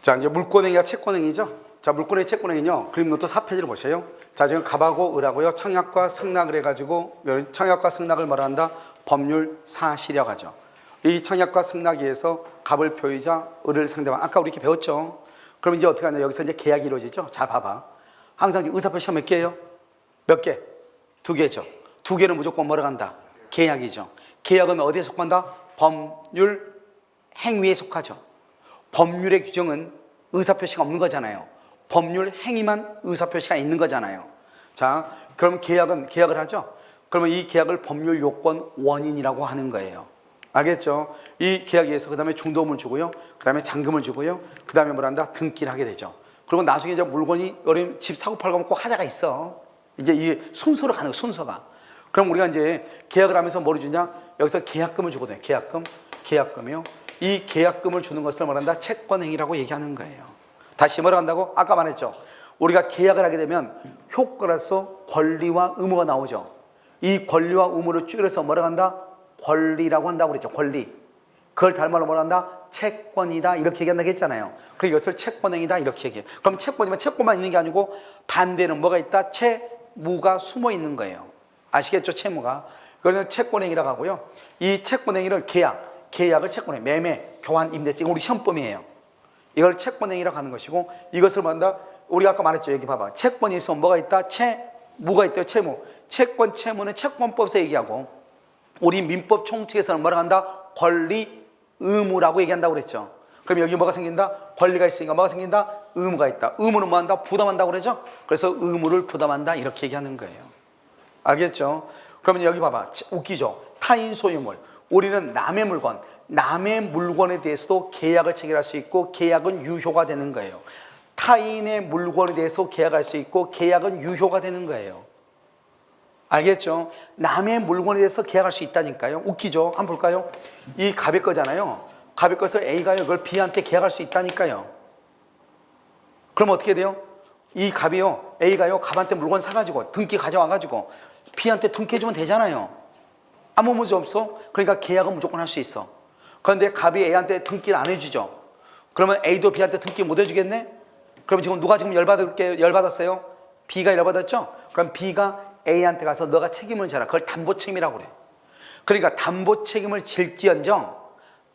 자, 이제 물권행위가 채권행위죠. 자, 물권행위 채권행위는요, 그림 노트 4페이지를 보세요. 자, 지금 갑하고 을하고요, 청약과 승낙을 해가지고, 청약과 승낙을 뭐라 한다? 법률 사실이라고 하죠. 이 청약과 승낙에 의해서 갑을 표의자, 을을 상대방. 아까 우리 이렇게 배웠죠. 그럼 이제 어떻게 하냐? 여기서 이제 계약이 이루어지죠. 잘 봐봐. 항상 의사표시가 몇 개예요? 몇 개? 2개죠. 2개는 무조건 뭐라 한다? 계약이죠. 계약은 어디에 속한다? 법률 행위에 속하죠. 법률의 규정은 의사표시가 없는 거잖아요. 법률 행위만 의사표시가 있는 거잖아요. 자, 그럼 계약을 하죠. 그러면 이 계약을 법률 요건 원인이라고 하는 거예요. 알겠죠? 이 계약에 의해서 그 다음에 중도금을 주고요, 그 다음에 잔금을 주고요, 그 다음에 뭘 한다? 등기를 하게 되죠. 그리고 나중에 이제 물건이 여러분 집 사고 팔고 하면 꼭 하자가 있어. 이제 이 순서로 가는 거, 순서가. 그럼 우리가 이제 계약을 하면서 뭐를 주냐? 여기서 계약금을 주거든요. 계약금이요. 이 계약금을 주는 것을 뭐란다? 채권행위라고 얘기하는 거예요. 다시 뭐라 한다고? 아까 말했죠. 우리가 계약을 하게 되면 효과로서 권리와 의무가 나오죠. 이 권리와 의무를 줄여서 뭐라 한다? 권리라고 한다고 그랬죠. 권리. 그걸 다른 말로 뭐라 한다? 채권이다. 이렇게 얘기한다고 했잖아요. 그래서 이것을 채권행위다. 이렇게 얘기해요. 그럼 채권이면 채권만 있는 게 아니고 반대는 뭐가 있다? 채무가 숨어 있는 거예요. 아시겠죠? 채무가. 그래서 채권행위라고 하고요. 이 채권행위를 계약을 채권행위, 매매, 교환, 임대차. 이거 우리 시험범위예요. 이걸 채권행위라고 하는 것이고, 이것을 뭐한다? 우리가 아까 말했죠. 여기 봐봐. 채권이 있으면 뭐가 있다? 채무가 있대요. 채무. 채권, 채무는 채권법에서 얘기하고, 우리 민법 총칙에서는 뭐라고 한다? 권리, 의무라고 얘기한다고 그랬죠. 그럼 여기 뭐가 생긴다? 권리가 있으니까 뭐가 생긴다? 의무가 있다. 의무는 뭐 한다? 부담한다고 그러죠. 그래서 의무를 부담한다. 이렇게 얘기하는 거예요. 알겠죠? 그러면 여기 봐봐. 웃기죠? 타인 소유물. 우리는 남의 물건에 대해서도 계약을 체결할 수 있고, 계약은 유효가 되는 거예요. 타인의 물건에 대해서 계약할 수 있고, 계약은 유효가 되는 거예요. 알겠죠? 남의 물건에 대해서 계약할 수 있다니까요. 웃기죠? 한번 볼까요? 이 갑의 거잖아요. 갑의 것을 A가요, 그걸 B한테 계약할 수 있다니까요. 그럼 어떻게 돼요? 이 갑이요, A가요, 갑한테 물건 사가지고 등기 가져와가지고 B한테 등기해주면 되잖아요. 아무 문제 없어. 그러니까 계약은 무조건 할 수 있어. 그런데 갑이 A한테 등기를 안 해주죠. 그러면 A도 B한테 등기 못 해주겠네? 그럼 지금 누가 지금 열받았어요? B가 열받았죠? 그럼 B가 A한테 가서 너가 책임을 져라. 그걸 담보 책임이라고 그래. 그러니까 담보 책임을 질지언정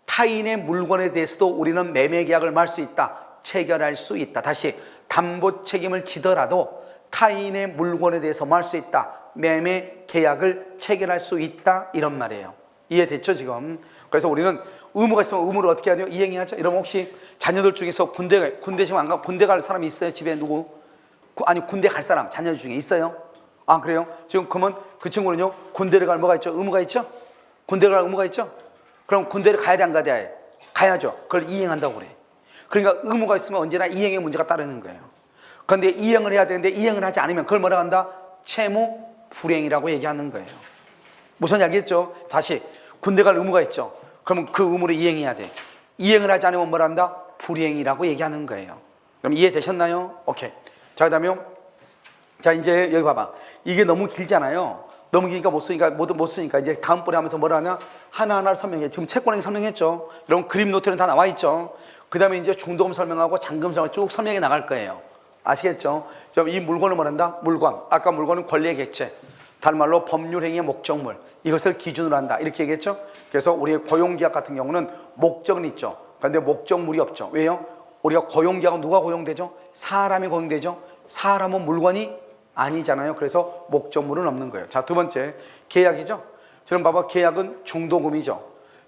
타인의 물건에 대해서도 우리는 매매 계약을 말 수 있다. 체결할 수 있다. 다시, 담보 책임을 지더라도 타인의 물건에 대해서 말 수 있다. 매매 계약을 체결할 수 있다. 이런 말이에요. 이해됐죠 지금? 그래서 우리는 의무가 있으면 의무를 어떻게 해야 돼요? 이행해야죠. 이러면 혹시 자녀들 중에서 군대 지금 안 가? 군대 갈 사람이 있어요? 집에 누구? 아니 군대 갈 사람 자녀들 중에 있어요? 아 그래요? 지금 그러면 그 친구는요, 군대를 갈 뭐가 있죠? 의무가 있죠? 군대를 갈 의무가 있죠? 그럼 군대를 가야 돼 안 가야 돼? 가야죠. 그걸 이행한다고 그래. 그러니까 의무가 있으면 언제나 이행의 문제가 따르는 거예요. 그런데 이행을 해야 되는데 이행을 하지 않으면 그걸 뭐라 한다? 채무 불이행이라고 얘기하는 거예요. 무슨 알겠죠? 다시, 군대 갈 의무가 있죠. 그러면 그 의무를 이행해야 돼. 이행을 하지 않으면 뭐라 한다? 불이행이라고 얘기하는 거예요. 그럼 이해되셨나요? 오케이. 자, 그 다음에 자, 이제 여기 봐봐. 이게 너무 길잖아요. 너무 기니까 못 쓰니까 이제 다음번에 하면서 뭐라 하냐? 하나하나 설명해. 지금 채권행위 설명했죠. 여러분 그림 노트는 다 나와 있죠. 그 다음에 이제 중도금 설명하고 잔금 설명 쭉 설명해 나갈 거예요. 아시겠죠? 이 물건을 뭐란다? 물건. 아까 물건은 권리의 객체. 다른 말로 법률행위의 목적물. 이것을 기준으로 한다. 이렇게 얘기했죠? 그래서 우리의 고용계약 같은 경우는 목적은 있죠. 그런데 목적물이 없죠. 왜요? 우리가 고용계약은 누가 고용되죠? 사람이 고용되죠. 사람은 물건이 아니잖아요. 그래서 목적물은 없는 거예요. 자, 두 번째 계약이죠. 지금 봐봐. 계약은 중도금이죠.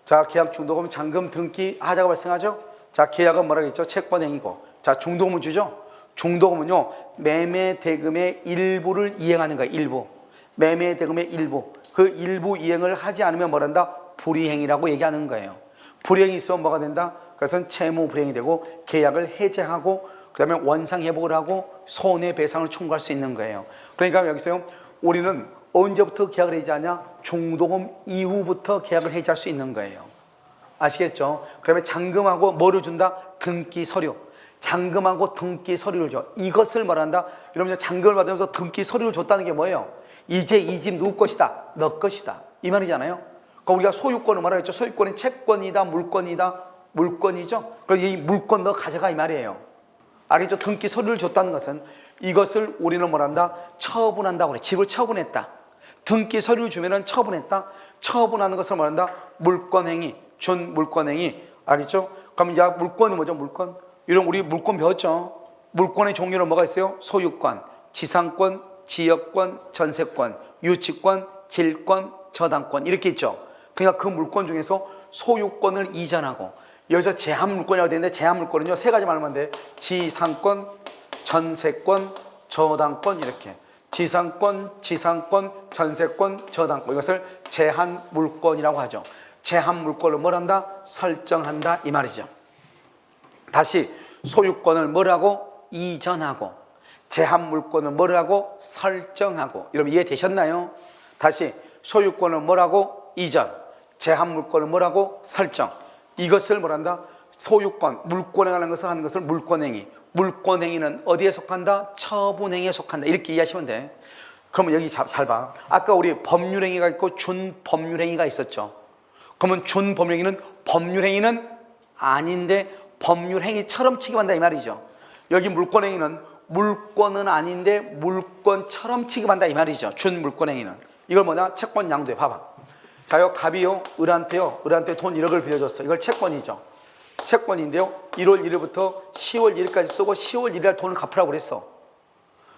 자, 계약 중도금 잔금 등기 하자가 발생하죠. 자, 계약은 뭐라고 했죠? 채권행위고. 자, 중도금은 주죠. 중도금은요, 매매 대금의 일부를 이행하는 거예요. 일부. 매매 대금의 일부. 그 일부 이행을 하지 않으면 뭐란다? 불이행이라고 얘기하는 거예요. 불이행이 있으면 뭐가 된다? 그것은 채무 불이행이 되고 계약을 해제하고 그 다음에 원상회복을 하고 손해배상을 청구할 수 있는 거예요. 그러니까 여기서요, 우리는 언제부터 계약을 해지하냐? 중도금 이후부터 계약을 해지할 수 있는 거예요. 아시겠죠? 그 다음에 잔금하고 뭐를 준다? 등기 서류. 잔금하고 등기 서류를 줘. 이것을 말한다. 여러분 잔금을 받으면서 등기 서류를 줬다는 게 뭐예요? 이제 이 집 누구 것이다? 너 것이다. 이 말이잖아요. 그러니까 우리가 소유권을 말하겠죠. 소유권은 채권이다, 물권이다, 물건이죠. 그래서 이 물건 너 가져가 이 말이에요. 알겠죠? 등기 서류를 줬다는 것은 이것을 우리는 뭐란다? 처분한다고 그래. 집을 처분했다. 등기 서류 주면은 처분했다. 처분하는 것을 뭐란다? 물권행위, 준물권행위. 알겠죠? 그럼 야 물권이 뭐죠? 물권. 이런 우리 물권 배웠죠? 물권의 종류는 뭐가 있어요? 소유권, 지상권, 지역권, 전세권, 유치권, 질권, 저당권 이렇게 있죠. 그러니까 그 물권 중에서 소유권을 이전하고 여기서 제한물권이라고 되는데 제한물권은요 3가지 말하면 돼. 지상권, 전세권, 저당권 이렇게. 지상권, 전세권, 저당권 이것을 제한물권이라고 하죠. 제한물권을 뭘 한다? 설정한다 이 말이죠. 다시 소유권을 뭐라고? 이전하고 제한물권을 뭐라고? 설정하고. 여러분 이해되셨나요? 다시 소유권을 뭐라고? 이전, 제한물권을 뭐라고? 설정. 이것을 뭐란다? 소유권, 물권행하는 것을 하는 것을 물권행위. 물권행위는 어디에 속한다? 처분행위에 속한다. 이렇게 이해하시면 돼. 그러면 여기 잘 봐. 아까 우리 법률행위가 있고 준법률행위가 있었죠. 그러면 준법률행위는 법률행위는 아닌데 법률행위처럼 취급한다 이 말이죠. 여기 물권행위는 물권은 아닌데 물권처럼 취급한다 이 말이죠. 준물권행위는. 이걸 뭐냐? 채권 양도에 봐봐. 자요 갑이요 을한테 돈 1억을 빌려줬어. 이걸 채권이죠. 채권인데요 1월 1일부터 10월 1일까지 쓰고 10월 1일 날 돈을 갚으라고 그랬어.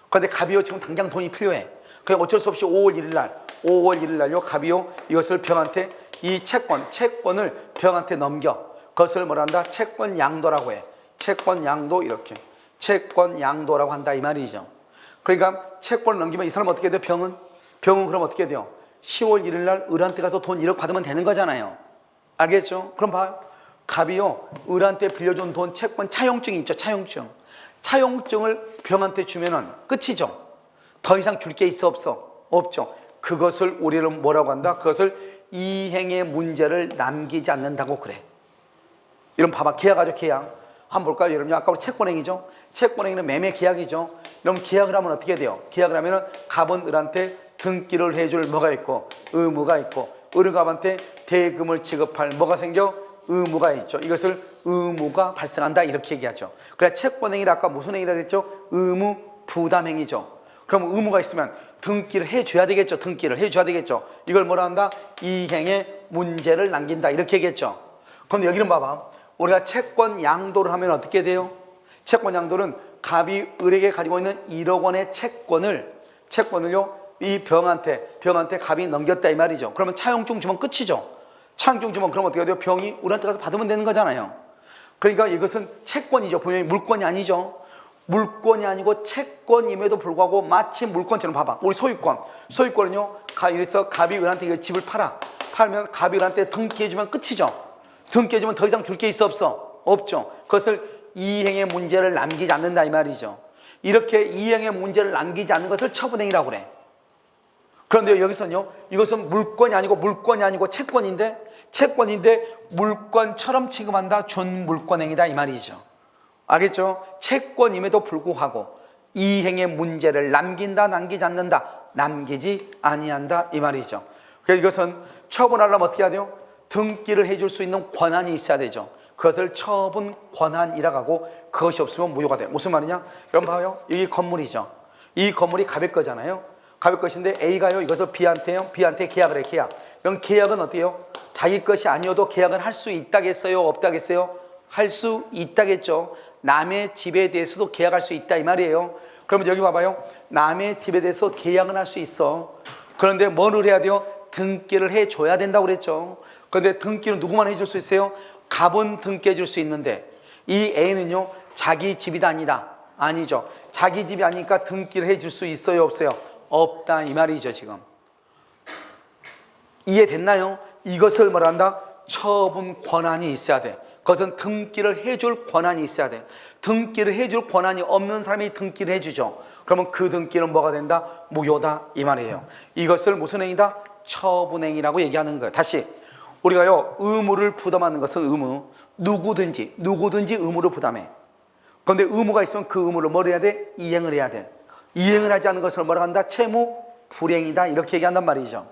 그런데 갑이요 지금 당장 돈이 필요해. 그냥 어쩔 수 없이 5월 1일 날요 갑이요 이것을 병한테 이 채권을 병한테 넘겨. 그것을 뭐란다? 채권 양도라고 해. 채권 양도 이렇게. 채권 양도라고 한다 이 말이죠. 그러니까 채권을 넘기면 이 사람 어떻게 돼요? 병은 그럼 어떻게 돼요? 10월 1일 날 을한테 가서 돈 1억 받으면 되는 거잖아요. 알겠죠? 그럼 봐요. 갑이요 을한테 빌려준 돈 채권 차용증이 있죠. 차용증을 병한테 주면은 끝이죠. 더 이상 줄 게 있어 없어? 없죠. 그것을 우리는 뭐라고 한다? 그것을 이행의 문제를 남기지 않는다고 그래. 이런 봐봐. 계약하죠. 계약. 한번 볼까요? 여러분 아까 우리 채권행위죠. 채권행위는 매매 계약이죠. 그럼 계약을 하면 어떻게 돼요? 계약을 하면은 갑은 을한테 등기를 해줄 뭐가 있고 의무가 있고 을은 갑한테 대금을 지급할 뭐가 생겨? 의무가 있죠. 이것을 의무가 발생한다 이렇게 얘기하죠. 그래야 채권행위를 아까 무슨 행위라고 했죠? 의무 부담행위죠. 그럼 의무가 있으면 등기를 해줘야 되겠죠. 이걸 뭐라 한다? 이행의 문제를 남긴다 이렇게 얘기했죠. 그럼 여기는 봐봐. 우리가 채권 양도를 하면 어떻게 돼요? 채권 양도는 갑이 을에게 가지고 있는 1억 원의 채권을요 이 병한테 갑이 넘겼다 이 말이죠. 그러면 차용증 주면 끝이죠. 차용증 주면 그럼 어떻게 돼요? 병이 을한테 가서 받으면 되는 거잖아요. 그러니까 이것은 채권이죠. 분명히 물권이 아니죠. 물권이 아니고 채권임에도 불구하고 마치 물권처럼 봐봐. 우리 소유권은요 그래서 갑이 을한테 이 집을 팔면 갑이 을한테 등기해주면 끝이죠. 등기해주면 더 이상 줄 게 있어 없어? 없죠. 그것을 이행의 문제를 남기지 않는다 이 말이죠. 이렇게 이행의 문제를 남기지 않는 것을 처분행위라고 그래. 그런데 여기서는요 이것은 물권이 아니고 채권인데 물권처럼 취급한다. 준물권행위다 이 말이죠. 알겠죠? 채권임에도 불구하고 이행의 문제를 남긴다 남기지 않는다 남기지 아니한다 이 말이죠. 그래서 이것은 처분하려면 어떻게 해야 돼요? 등기를 해줄 수 있는 권한이 있어야 되죠. 그것을 처분 권한이라고 하고 그것이 없으면 무효가 돼요. 무슨 말이냐? 여러분 봐요. 여기 건물이죠. 이 건물이 갑의 거잖아요. 갑의 것인데 A가요 이것을 B한테 계약을 해. 그럼 계약은 어때요? 자기 것이 아니어도 계약은 할 수 있다겠어요? 없다겠어요? 할 수 있다겠죠. 남의 집에 대해서도 계약할 수 있다 이 말이에요. 그러면 여기 봐봐요. 남의 집에 대해서 계약은 할 수 있어. 그런데 뭐를 해야 돼요? 등기를 해줘야 된다고 그랬죠. 그런데 등기는 누구만 해줄 수 있어요? 갑은 등기해 줄 수 있는데 이 A는요 자기 집이 아니죠. 자기 집이 아니니까 등기를 해줄 수 있어요 없어요? 없다 이 말이죠. 지금 이해됐나요? 이것을 뭐란다? 처분 권한이 있어야 돼. 그것은 등기를 해줄 권한이 있어야 돼. 등기를 해줄 권한이 없는 사람이 등기를 해주죠. 그러면 그 등기는 뭐가 된다? 무효다 이 말이에요. 이것을 무슨 행위다? 처분행위라고 얘기하는 거예요. 다시 우리가요 의무를 부담하는 것은 의무. 누구든지 의무를 부담해. 그런데 의무가 있으면 그 의무를 뭘 해야 돼? 이행을 해야 돼. 이행을 하지 않는 것을 뭐라 한다? 채무 불이행이다 이렇게 얘기한단 말이죠.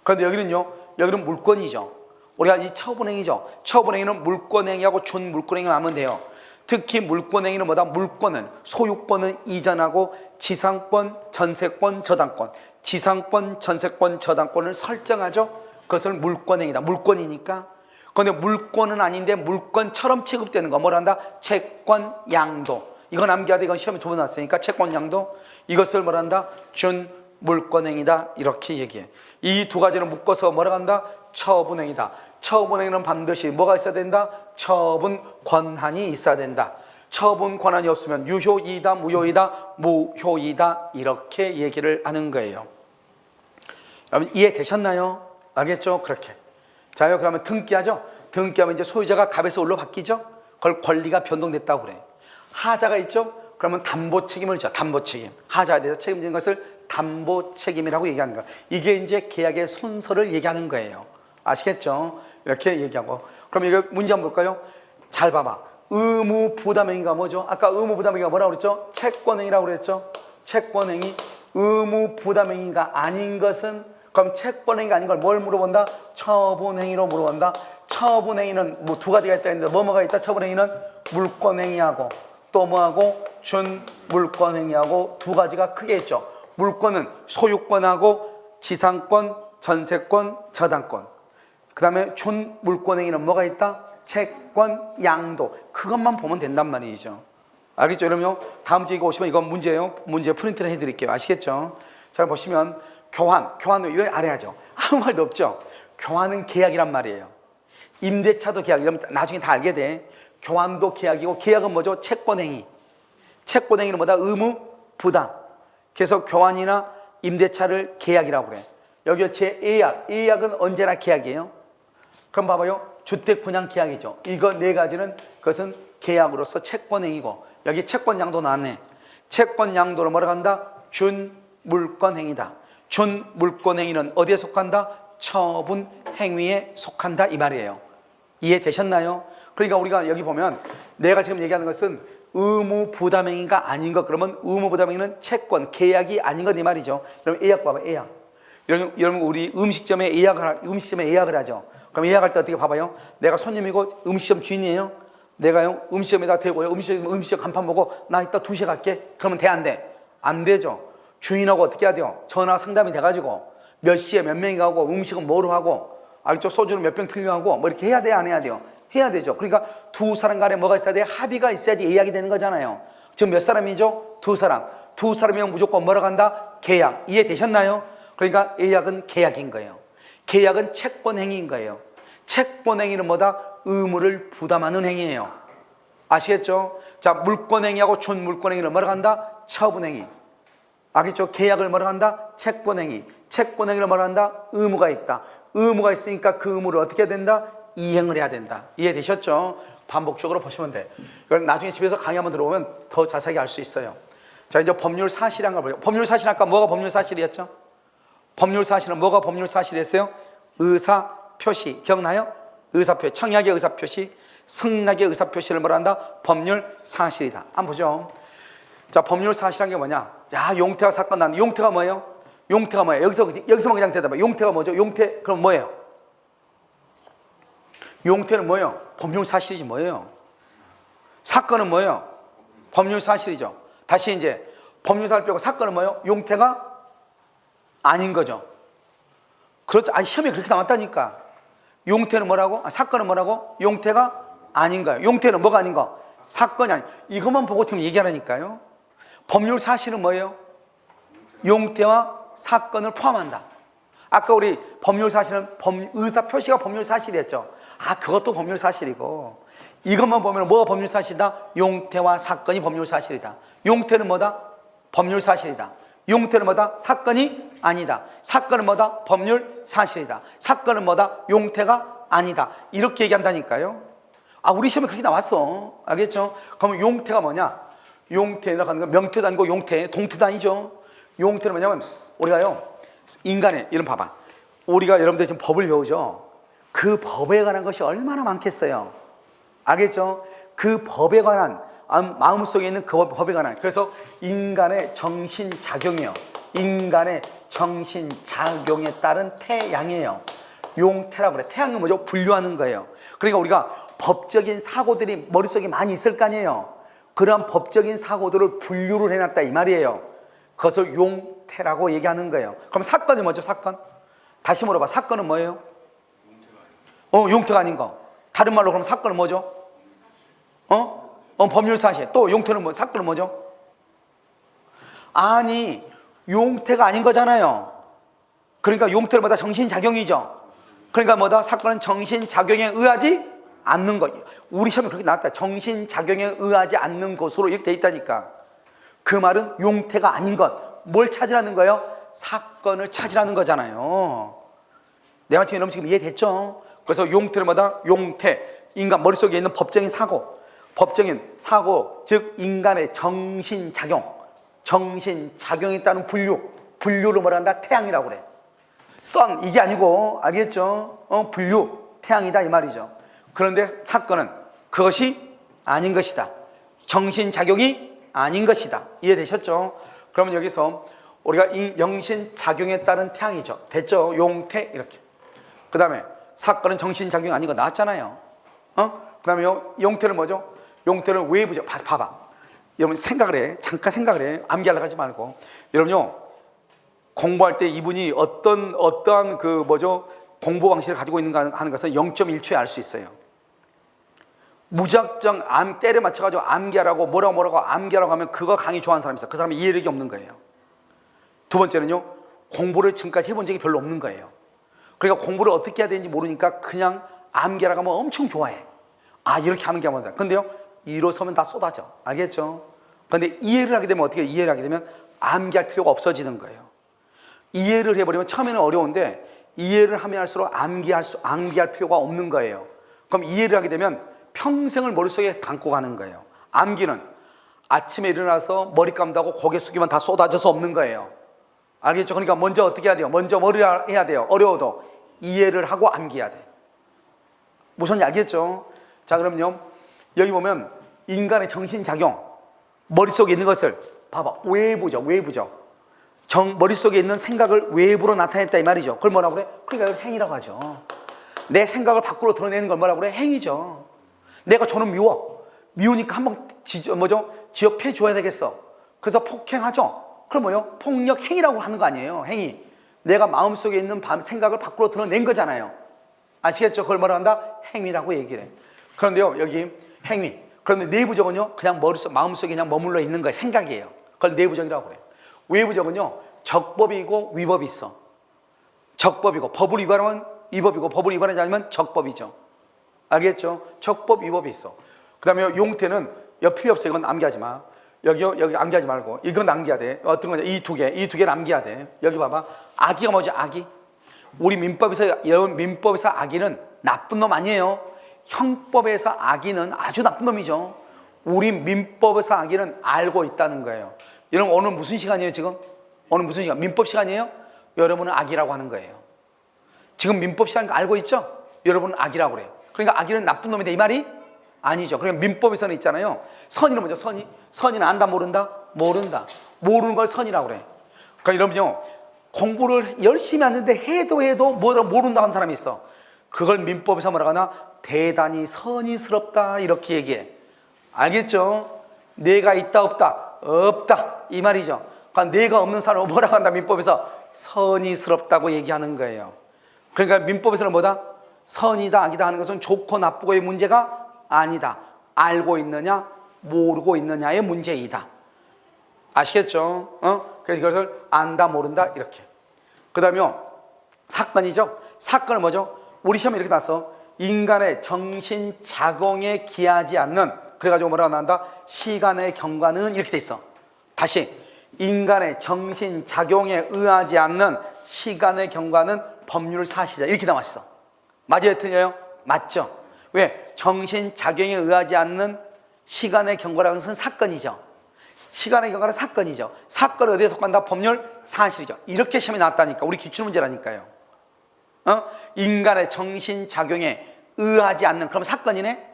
그런데 여기는 물권이죠. 우리가 이 처분행위죠. 처분행위는 물권행위하고 준물권행위만 하면 돼요. 특히 물권행위는 뭐다? 물권은 소유권을 이전하고 지상권, 전세권, 저당권, 지상권, 전세권, 저당권을 설정하죠. 그것을 물권행위다. 물권이니까. 그런데 물권은 아닌데 물권처럼 취급되는 거 뭐라 한다? 채권, 양도. 이건 암기하다. 이건 시험에 2번 나왔으니까 채권, 양도. 이것을 뭐라 한다? 준물권행위다. 이렇게 얘기해. 이 두 가지를 묶어서 뭐라 한다? 처분행위다. 처분행위는 반드시 뭐가 있어야 된다? 처분 권한이 있어야 된다. 처분 권한이 없으면 유효이다, 무효이다, 무효이다 이렇게 얘기를 하는 거예요. 여러분 이해되셨나요? 알겠죠? 그렇게. 자요, 그러면 등기하죠? 등기하면 이제 소유자가 갑에서 을로 바뀌죠? 그걸 권리가 변동됐다고 그래. 하자가 있죠? 그러면 담보 책임을 져. 담보 책임. 하자에 대해서 책임지는 것을 담보 책임이라고 얘기하는 거야. 이게 이제 계약의 순서를 얘기하는 거예요. 아시겠죠? 이렇게 얘기하고. 그럼 이거 문제 한번 볼까요? 잘 봐봐. 의무부담행위가 뭐죠? 아까 의무부담행위가 뭐라고 그랬죠? 채권행위라고 그랬죠? 채권행위. 의무부담행위가 아닌 것은, 그럼 채권행위가 아닌 걸 뭘 물어본다? 처분행위로 물어본다. 처분행위는 뭐 두 가지가 있다 했는데 뭐가 있다? 처분행위는 물권행위하고 또 뭐하고? 준물권행위하고 두 가지가 크게 있죠. 물권은 소유권하고 지상권, 전세권, 저당권. 그 다음에 준물권행위는 뭐가 있다? 채권, 양도. 그것만 보면 된단 말이죠. 알겠죠? 그러면 다음 주에 이거 오시면 이건 문제예요. 문제 프린트를 해드릴게요. 아시겠죠? 잘 보시면 교환은 이런 알아야죠. 아무 말도 없죠. 교환은 계약이란 말이에요. 임대차도 계약. 이러면 나중에 다 알게 돼. 교환도 계약이고 계약은 뭐죠? 채권행위. 채권행위는 뭐다? 의무, 부담. 그래서 교환이나 임대차를 계약이라고 그래. 여기 제2예약. 예약은 언제나 계약이에요. 그럼 봐봐요. 주택 분양 계약이죠. 이거 네 가지는 그것은 계약으로서 채권행위고 여기 채권양도 나왔네. 채권양도로 뭐라고 한다? 준물권행위다. 준물권행위는 어디에 속한다? 처분행위에 속한다 이 말이에요. 이해되셨나요? 그러니까 우리가 여기 보면 내가 지금 얘기하는 것은 의무부담행위가 아닌 것. 그러면 의무부담행위는 채권, 계약이 아닌 것 이 말이죠. 그럼 예약 봐봐. 예약. 여러분 우리 음식점에 예약을 하죠. 그럼 예약할 때 어떻게 봐봐요? 내가 손님이고 음식점 주인이에요. 내가요 음식점에다 대고요. 음식점 간판 보고 나 이따 2시에 갈게. 그러면 돼 안 돼? 안 되죠. 주인하고 어떻게 해야 돼요? 전화 상담이 돼가지고 몇 시에 몇 명이 가고 음식은 뭐로 하고 알겠죠? 소주는 몇 병 필요하고 뭐 이렇게 해야 돼요? 안 해야 돼요? 해야 되죠. 그러니까 두 사람 간에 뭐가 있어야 돼요? 합의가 있어야지 예약이 되는 거잖아요. 지금 몇 사람이죠? 2사람. 2사람이면 무조건 뭐라고 한다? 계약. 이해되셨나요? 그러니까 예약은 계약인 거예요. 계약은 채권행위인 거예요. 채권행위는 뭐다? 의무를 부담하는 행위예요. 아시겠죠? 자, 물권행위하고 준물권행위를 뭐라고 한다? 처분행위. 알겠죠? 계약을 뭐라고 한다? 채권행위. 채권행위를 뭐라고 한다? 의무가 있다. 의무가 있으니까 그 의무를 어떻게 해야 된다? 이행을 해야 된다. 이해되셨죠? 반복적으로 보시면 돼. 이걸 나중에 집에서 강의 한번 들어보면 더 자세하게 알 수 있어요. 자, 이제 법률 사실이란 걸 보죠. 법률 사실 아까 뭐가 법률 사실이었죠? 법률 사실은 뭐가 법률 사실이었어요? 의사 표시. 기억나요? 의사 표시. 청약의 의사 표시, 승낙의 의사 표시를 뭐라 한다? 법률 사실이다. 한번 보죠. 자, 법률 사실이란 게 뭐냐? 야, 용태가 사건 난 용태가 뭐예요? 용태가 뭐예요? 여기서만 그냥 대답해. 용태가 뭐죠? 용태 그럼 뭐예요? 용태는 뭐예요? 법률 사실이지 뭐예요? 사건은 뭐예요? 법률 사실이죠. 다시 이제 법률 사실 빼고 사건은 뭐예요? 용태가 아닌 거죠. 그렇죠. 아니 시험에 그렇게 나왔다니까. 용태는 뭐라고? 사건은 뭐라고? 용태가 아닌 거예요. 용태는 뭐가 아닌 거? 사건이 아닌. 이것만 보고 지금 얘기하라니까요. 법률 사실은 뭐예요? 용태와 사건을 포함한다. 아까 우리 법률 사실은 의사 표시가 법률 사실이었죠. 아, 그것도 법률 사실이고 이것만 보면 뭐가 법률 사실이다? 용태와 사건이 법률 사실이다. 용태는 뭐다? 법률 사실이다. 용태는 뭐다? 사건이 아니다. 사건은 뭐다? 법률 사실이다. 사건은 뭐다? 용태가 아니다. 이렇게 얘기한다니까요. 아, 우리 시험에 그렇게 나왔어. 알겠죠? 그러면 용태가 뭐냐? 용태라고 하는 건 명태도 아니고 용태, 동태도 아니죠. 용태는 뭐냐면 우리가요 인간의 이런 봐봐. 우리가 여러분들 지금 법을 배우죠. 그 법에 관한 것이 얼마나 많겠어요. 알겠죠? 그 법에 관한 마음속에 있는 그 법에 관한. 그래서 인간의 정신작용이요. 인간의 정신작용에 따른 태양이에요. 용태라고 그래. 태양은 뭐죠? 분류하는 거예요. 그러니까 우리가 법적인 사고들이 머릿속에 많이 있을 거 아니에요. 그러한 법적인 사고들을 분류를 해놨다 이 말이에요. 그것을 용태라고 얘기하는 거예요. 그럼 사건이 뭐죠? 사건? 다시 물어봐. 사건은 뭐예요? 용태가 아닌 거. 다른 말로 그럼 사건은 뭐죠? 법률 사실. 또 용태는 뭐, 사건은 뭐죠? 아니, 용태가 아닌 거잖아요. 그러니까 용태는 뭐다? 정신작용이죠. 그러니까 뭐다? 사건은 정신작용에 의하지 않는 것. 우리 시험에 그렇게 나왔다. 정신작용에 의하지 않는 것으로 이렇게 돼 있다니까. 그 말은 용태가 아닌 것. 뭘 찾으라는 거예요? 사건을 찾으라는 거잖아요. 내 말 지금 이해됐죠? 그래서 용태는 뭐다? 용태. 인간 머릿속에 있는 법적인 사고. 법적인 사고, 즉 인간의 정신작용에 따른 분류를 뭐라 한다? 태양이라고 그래. 선 이게 아니고, 알겠죠? 분류, 태양이다 이 말이죠. 그런데 사건은 그것이 아닌 것이다. 정신작용이 아닌 것이다. 이해되셨죠? 그러면 여기서 우리가 이 정신작용에 따른 태양이죠. 됐죠? 용태 이렇게. 그 다음에 사건은 정신작용이 아닌 거 나왔잖아요. 그 다음에 용태는 뭐죠? 용태는 외부죠. 봐봐. 여러분 생각을 해. 잠깐 생각을 해. 암기하려고 하지 말고. 여러분요. 공부할 때 이분이 어떠한 공부 방식을 가지고 있는가 하는 것은 0.1초에 알 수 있어요. 무작정 때려 맞춰가지고 암기하라고 뭐라고 암기하라고 하면 그거 강의 좋아하는 사람이 있어. 그 사람은 이해력이 없는 거예요. 두 번째는요. 공부를 지금까지 해본 적이 별로 없는 거예요. 그러니까 공부를 어떻게 해야 되는지 모르니까 그냥 암기하라고 하면 엄청 좋아해. 이렇게 암기하면 돼. 근데요. 일어서면 다 쏟아져. 알겠죠? 근데 이해를 하게 되면 어떻게 해요? 이해를 하게 되면 암기할 필요가 없어지는 거예요. 이해를 해버리면 처음에는 어려운데 이해를 하면 할수록 암기할 필요가 없는 거예요. 그럼 이해를 하게 되면 평생을 머릿속에 담고 가는 거예요. 암기는 아침에 일어나서 머리 감다고 고개 숙이면 다 쏟아져서 없는 거예요. 알겠죠? 그러니까 먼저 어떻게 해야 돼요? 먼저 머리를 해야 돼요. 어려워도 이해를 하고 암기해야 돼. 무슨 알겠죠? 자, 그럼요. 여기 보면 인간의 정신작용, 머릿속에 있는 것을 봐봐. 외부죠. 머릿속에 있는 생각을 외부로 나타냈다 이 말이죠. 그걸 뭐라고 그래? 그러니까 행위라고 하죠. 내 생각을 밖으로 드러내는 걸 뭐라고 그래? 행위죠. 내가 저는 미우니까 한번 지업해 줘야 되겠어. 그래서 폭행하죠. 그럼 뭐요? 폭력 행위라고 하는 거 아니에요. 행위. 내가 마음속에 있는 생각을 밖으로 드러낸 거잖아요. 아시겠죠? 그걸 뭐라고 한다? 행위라고 얘기를 해. 그런데요, 여기 행위. 그런데 내부적은요, 그냥 마음속에 그냥 머물러 있는 거예요. 생각이에요. 그걸 내부적이라고 그래요. 외부적은요, 적법이고 위법이 있어. 적법이고, 법을 위반하면 위법이고, 법을 위반하지 않으면 적법이죠. 알겠죠? 적법, 위법이 있어. 그 다음에 용태는 필요 없어. 이건 암기하지 마. 여기 암기하지 말고. 이건 암기해야 돼. 어떤 거냐? 이 두 개를 암기해야 돼. 여기 봐봐. 악의가 뭐지? 악의. 우리 민법에서 악의는 나쁜 놈 아니에요. 형법에서 악의는 아주 나쁜 놈이죠. 우리 민법에서 악의는 알고 있다는 거예요. 여러분 오늘 무슨 시간이에요 지금? 오늘 무슨 시간? 민법 시간이에요? 여러분은 악이라고 하는 거예요. 지금 민법 시간 알고 있죠? 여러분은 악이라고 그래요. 그러니까 악의는 나쁜 놈이다 이 말이 아니죠. 그러니까 민법에서는 있잖아요. 선의는 뭐죠? 선의는 안다 모른다? 모른다. 모르는 걸 선이라고 그래. 그러니까 여러분요. 공부를 열심히 하는데 해도 모른다 하는 사람이 있어. 그걸 민법에서 뭐라고 하나? 대단히 선의스럽다 이렇게 얘기해. 알겠죠? 내가 있다 없다 이 말이죠. 그러니까 내가 없는 사람을 뭐라고 한다? 민법에서 선의스럽다고 얘기하는 거예요. 그러니까 민법에서는 뭐다? 선이다 악이다 하는 것은 좋고 나쁘고의 문제가 아니다. 알고 있느냐 모르고 있느냐의 문제이다. 아시겠죠? 그래서 이것을 안다 모른다 이렇게. 그 다음에 사건이죠. 사건은 뭐죠? 우리 시험에 이렇게 나왔어. 인간의 정신작용에 기하지 않는, 그래가지고 뭐라고 나온다? 시간의 경과는 이렇게 돼 있어. 다시 인간의 정신작용에 의하지 않는 시간의 경과는 법률 사실이다 이렇게 나와 있어. 맞아요 틀려요? 맞죠? 왜? 정신작용에 의하지 않는 시간의 경과라는 것은 사건이죠. 시간의 경과는 사건이죠. 사건은 어디에 속한다? 법률 사실이죠. 이렇게 시험에 나왔다니까. 우리 기출문제라니까요. 인간의 정신작용에 의하지 않는, 그럼 사건이네?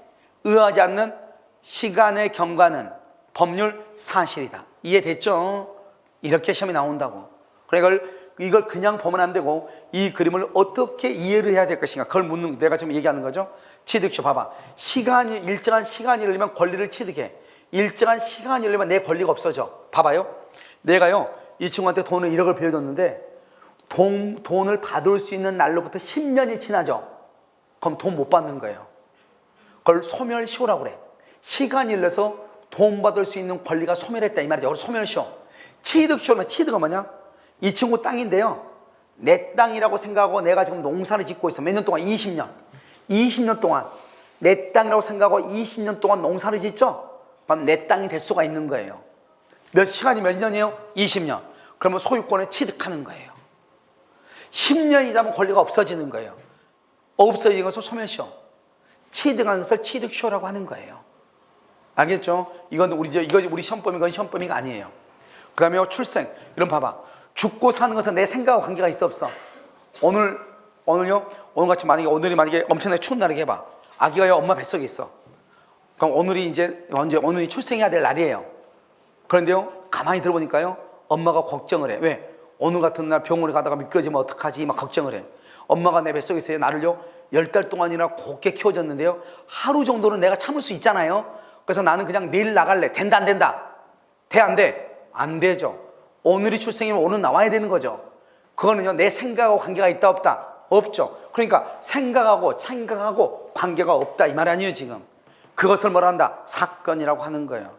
의하지 않는 시간의 경과는 법률 사실이다. 이해됐죠? 이렇게 시험이 나온다고. 그래 이걸 그냥 보면 안 되고 이 그림을 어떻게 이해를 해야 될 것인가, 그걸 묻는, 내가 지금 얘기하는 거죠. 취득쇼 봐봐. 시간이, 일정한 시간이 흐르면 권리를 취득해. 일정한 시간이 흐르면 내 권리가 없어져. 봐봐요. 내가요, 이 친구한테 돈을 1억을 빌려줬는데 돈을 받을 수 있는 날로부터 10년이 지나죠. 그럼 돈 못 받는 거예요. 그걸 소멸시효라고 그래. 시간이 흘러서 돈 받을 수 있는 권리가 소멸했다 이 말이죠. 그래서 소멸시효. 취득시효는, 취득은 뭐냐? 이 친구 땅인데요, 내 땅이라고 생각하고 내가 지금 농사를 짓고 있어. 몇 년 동안? 20년. 20년 동안 내 땅이라고 생각하고 20년 동안 농사를 짓죠? 그럼 내 땅이 될 수가 있는 거예요. 몇 시간이 몇 년이에요? 20년. 그러면 소유권을 취득하는 거예요. 10년이 지나면 권리가 없어지는 거예요. 없어지는 것을 소멸시효. 취득하는 것을 취득시효라고 하는 거예요. 알겠죠? 이건 우리 시험범위, 이건 시험범위가 아니에요. 그 다음에 출생. 이런 봐봐. 죽고 사는 것은 내 생각과 관계가 있어 없어? 오늘요? 오늘같이 오늘이 만약에 엄청나게 추운 날이게 해봐. 아기가 엄마 뱃속에 있어. 그럼 오늘이 오늘이 출생해야 될 날이에요. 그런데요, 가만히 들어보니까요, 엄마가 걱정을 해. 왜? 오늘 같은 날 병원에 가다가 미끄러지면 어떡하지? 막 걱정을 해. 엄마가 내 뱃속에 있어요. 나를요, 10달 동안이나 곱게 키워줬는데요, 하루 정도는 내가 참을 수 있잖아요. 그래서 나는 그냥 내일 나갈래. 된다, 안 된다? 돼, 안 돼? 안 되죠. 오늘이 출생이면 오늘 나와야 되는 거죠. 그거는요, 내 생각하고 관계가 있다, 없다? 없죠. 그러니까 생각하고 관계가 없다 이 말 아니에요 지금. 그것을 뭐라 한다? 사건이라고 하는 거예요.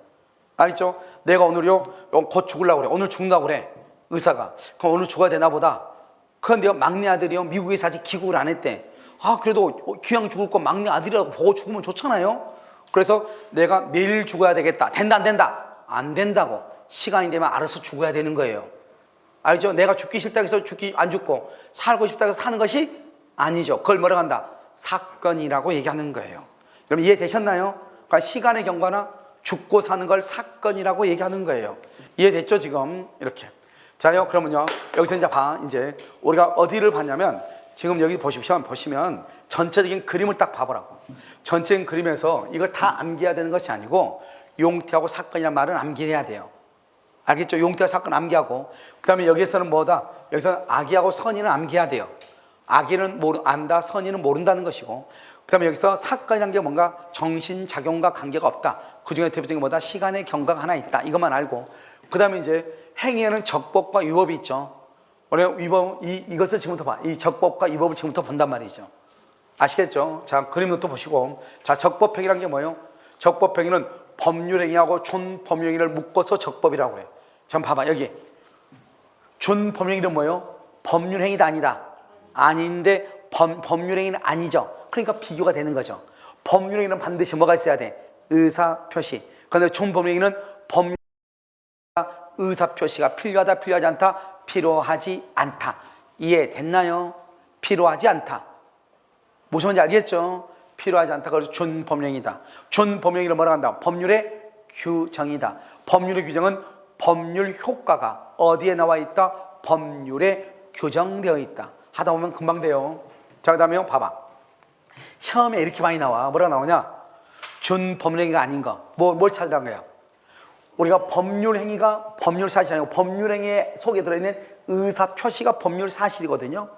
알겠죠? 내가 오늘요, 곧 죽으려고 그래. 오늘 죽는다고 그래, 의사가. 그럼 오늘 죽어야 되나 보다. 그런데요, 막내 아들이요, 미국에서 아직 귀국을 안 했대. 그래도 귀양 죽을 거 막내 아들이라고 보고 죽으면 좋잖아요. 그래서 내가 내일 죽어야 되겠다. 된다, 안 된다? 안 된다고. 시간이 되면 알아서 죽어야 되는 거예요. 알죠? 내가 죽기 싫다 해서 안 죽고 살고 싶다 해서 사는 것이 아니죠. 그걸 뭐라고 한다? 사건이라고 얘기하는 거예요. 그럼 이해되셨나요? 그러니까 시간의 경과나 죽고 사는 걸 사건이라고 얘기하는 거예요. 이해됐죠 지금? 이렇게. 자요, 그러면요, 여기서 이제 우리가 어디를 봤냐면, 지금 여기 보시면 전체적인 그림을 딱 봐보라고. 전체적인 그림에서 이걸 다 암기해야 되는 것이 아니고 용태하고 사건이라는 말은 암기해야 돼요. 알겠죠? 용태와 사건 암기하고, 그 다음에 여기서는 뭐다? 여기서는 악이하고 선의는 암기해야 돼요. 악의는 안다, 선의는 모른다는 것이고, 그 다음에 여기서 사건이라는 게 뭔가 정신작용과 관계가 없다. 그 중에 대표적인 게 뭐다? 시간의 경과가 하나 있다. 이것만 알고, 그 다음에 이제 행위에는 적법과 위법이 있죠. 우리가 이것을 지금부터 봐. 이 적법과 위법을 지금부터 본단 말이죠. 아시겠죠? 자, 그림도 보시고. 자, 적법행위란 게 뭐예요? 적법행위는 법률행위하고 준법률행위를 묶어서 적법이라고 해요. 자, 봐봐. 여기 준법률행위는 뭐예요? 법률행위도 아니다. 아닌데 법률행위는 아니죠. 그러니까 비교가 되는 거죠. 법률행위는 반드시 뭐가 있어야 돼? 의사표시. 그런데 준법률행위는 법률 의사표시가 필요하다, 필요하지 않다? 필요하지 않다. 이해됐나요? 필요하지 않다. 무슨 말인지 알겠죠? 필요하지 않다. 그래서 준법령이다. 준법령이를 뭐라 한다? 법률의 규정이다. 법률의 규정은 법률 효과가 어디에 나와 있다? 법률에 규정되어 있다. 하다 보면 금방 돼요. 자, 그 다음에 봐봐. 시험에 이렇게 많이 나와. 뭐라고 나오냐? 준법령이가 아닌 거. 뭘 찾으라는 거야? 우리가 법률행위가 법률사실이 아니고 법률행위 속에 들어있는 의사표시가 법률사실이거든요.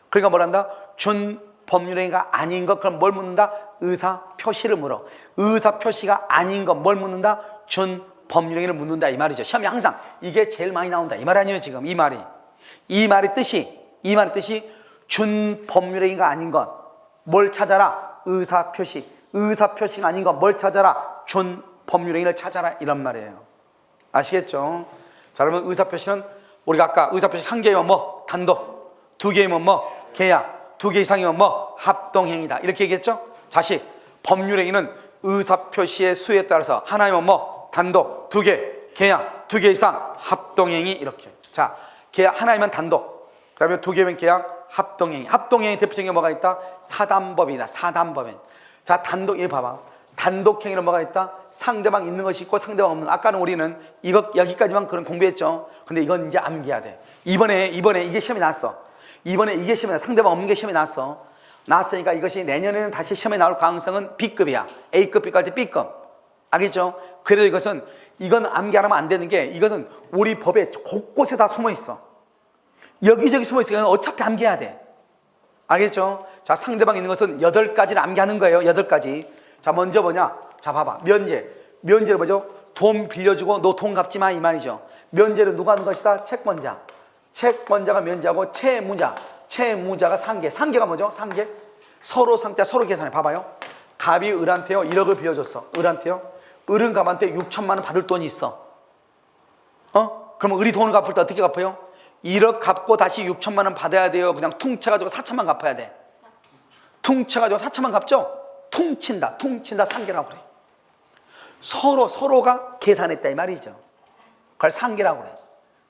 그러니까 뭐란다? 준법률행위가 아닌 것, 그럼 뭘 묻는다? 의사표시를 물어. 의사표시가 아닌 것, 뭘 묻는다? 준법률행위를 묻는다 이 말이죠. 시험에 항상 이게 제일 많이 나온다 이 말 아니에요 지금. 이 말의 뜻이 준법률행위가 아닌 것 뭘 찾아라? 의사표시. 의사표시가 아닌 것 뭘 찾아라? 준법률행위를 찾아라 이런 말이에요. 아시겠죠? 자, 그러면 의사표시는 우리가 아까 의사표시 한 개면 뭐? 단독. 두 개면 뭐? 계약. 두 개 이상이면 뭐? 합동행위다. 이렇게 얘기했죠? 다시 법률행위는 의사표시의 수에 따라서 하나면 뭐? 단독. 두 개. 계약. 두 개 이상 합동행위. 이렇게. 자, 계약 하나면 단독. 그 다음에 두 개면 계약. 합동행위. 합동행위 대표적인 게 뭐가 있다? 사단법이다. 사단법인. 자, 단독. 얘 봐봐. 단독행위는 뭐가 있다? 상대방 있는 것이 있고 상대방 없는 거. 아까는 우리는 이거 여기까지만 그런 공부했죠. 근데 이건 이제 암기해야 돼. 이번에 이게 시험이 나왔어. 이번에 이게 시험이 나왔어. 상대방 없는 게 시험이 나왔어. 나왔으니까 이것이 내년에는 다시 시험에 나올 가능성은 B급이야. A급, B급 할 때 B급. 알겠죠? 그래도 이건 암기 안 하면 안 되는 게, 이것은 우리 법에 곳곳에 다 숨어 있어. 여기저기 숨어 있으니까 어차피 암기해야 돼. 알겠죠? 자, 상대방 있는 것은 8가지를 암기하는 거예요. 8가지. 자, 먼저 뭐냐? 자, 봐봐. 면제. 면제는 뭐죠? 돈 빌려주고 너 돈 갚지 마 이 말이죠. 면제는 누가 하는 것이다? 채권자. 채권자가 면제하고 채무자. 채무자가 상계. 상계가 뭐죠? 상계. 서로 상자 서로 계산해. 봐봐요. 갑이 을한테요 1억을 빌려줬어. 을한테요. 을은 갑한테 6천만 원 받을 돈이 있어. 그러면 을이 돈을 갚을 때 어떻게 갚아요? 1억 갚고 다시 6천만 원 받아야 돼요? 그냥 퉁쳐가지고 4천만 갚아야 돼? 퉁쳐가지고 4천만 갚죠? 퉁친다. 퉁친다 상계라고 그래. 서로가 계산했다 이 말이죠. 그걸 상계라고 그래.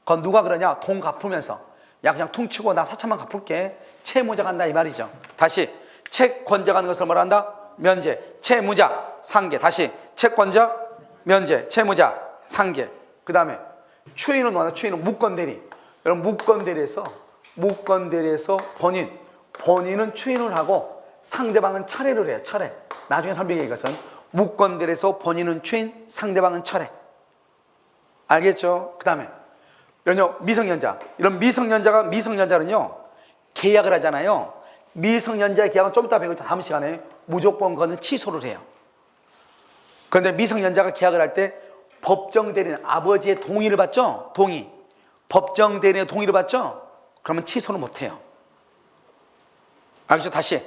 그건 누가 그러냐? 돈 갚으면서 야 그냥 퉁치고 나 4천만 갚을게. 채무자가 한다 이 말이죠. 다시 채권자가 하는 것을 뭐라 한다? 면제. 채무자 상계. 다시 채권자 면제. 채무자 상계. 그 다음에 추인은 뭐냐? 추인은 무권대리. 여러분 무권대리에서 본인은 추인을 하고 상대방은 철회를 해요. 철회. 나중에 설명해 이것은 무권대리에서 본인은 추인, 상대방은 철회. 알겠죠? 그 다음에 미성년자. 이런 미성년자는요 계약을 하잖아요. 미성년자의 계약은 좀 이따 배우고 다음 시간에 무조건 그거는 취소를 해요. 그런데 미성년자가 계약을 할 때 법정 대리인 아버지의 동의를 받죠? 동의. 법정 대리인의 동의를 받죠? 그러면 취소는 못해요. 알겠죠? 다시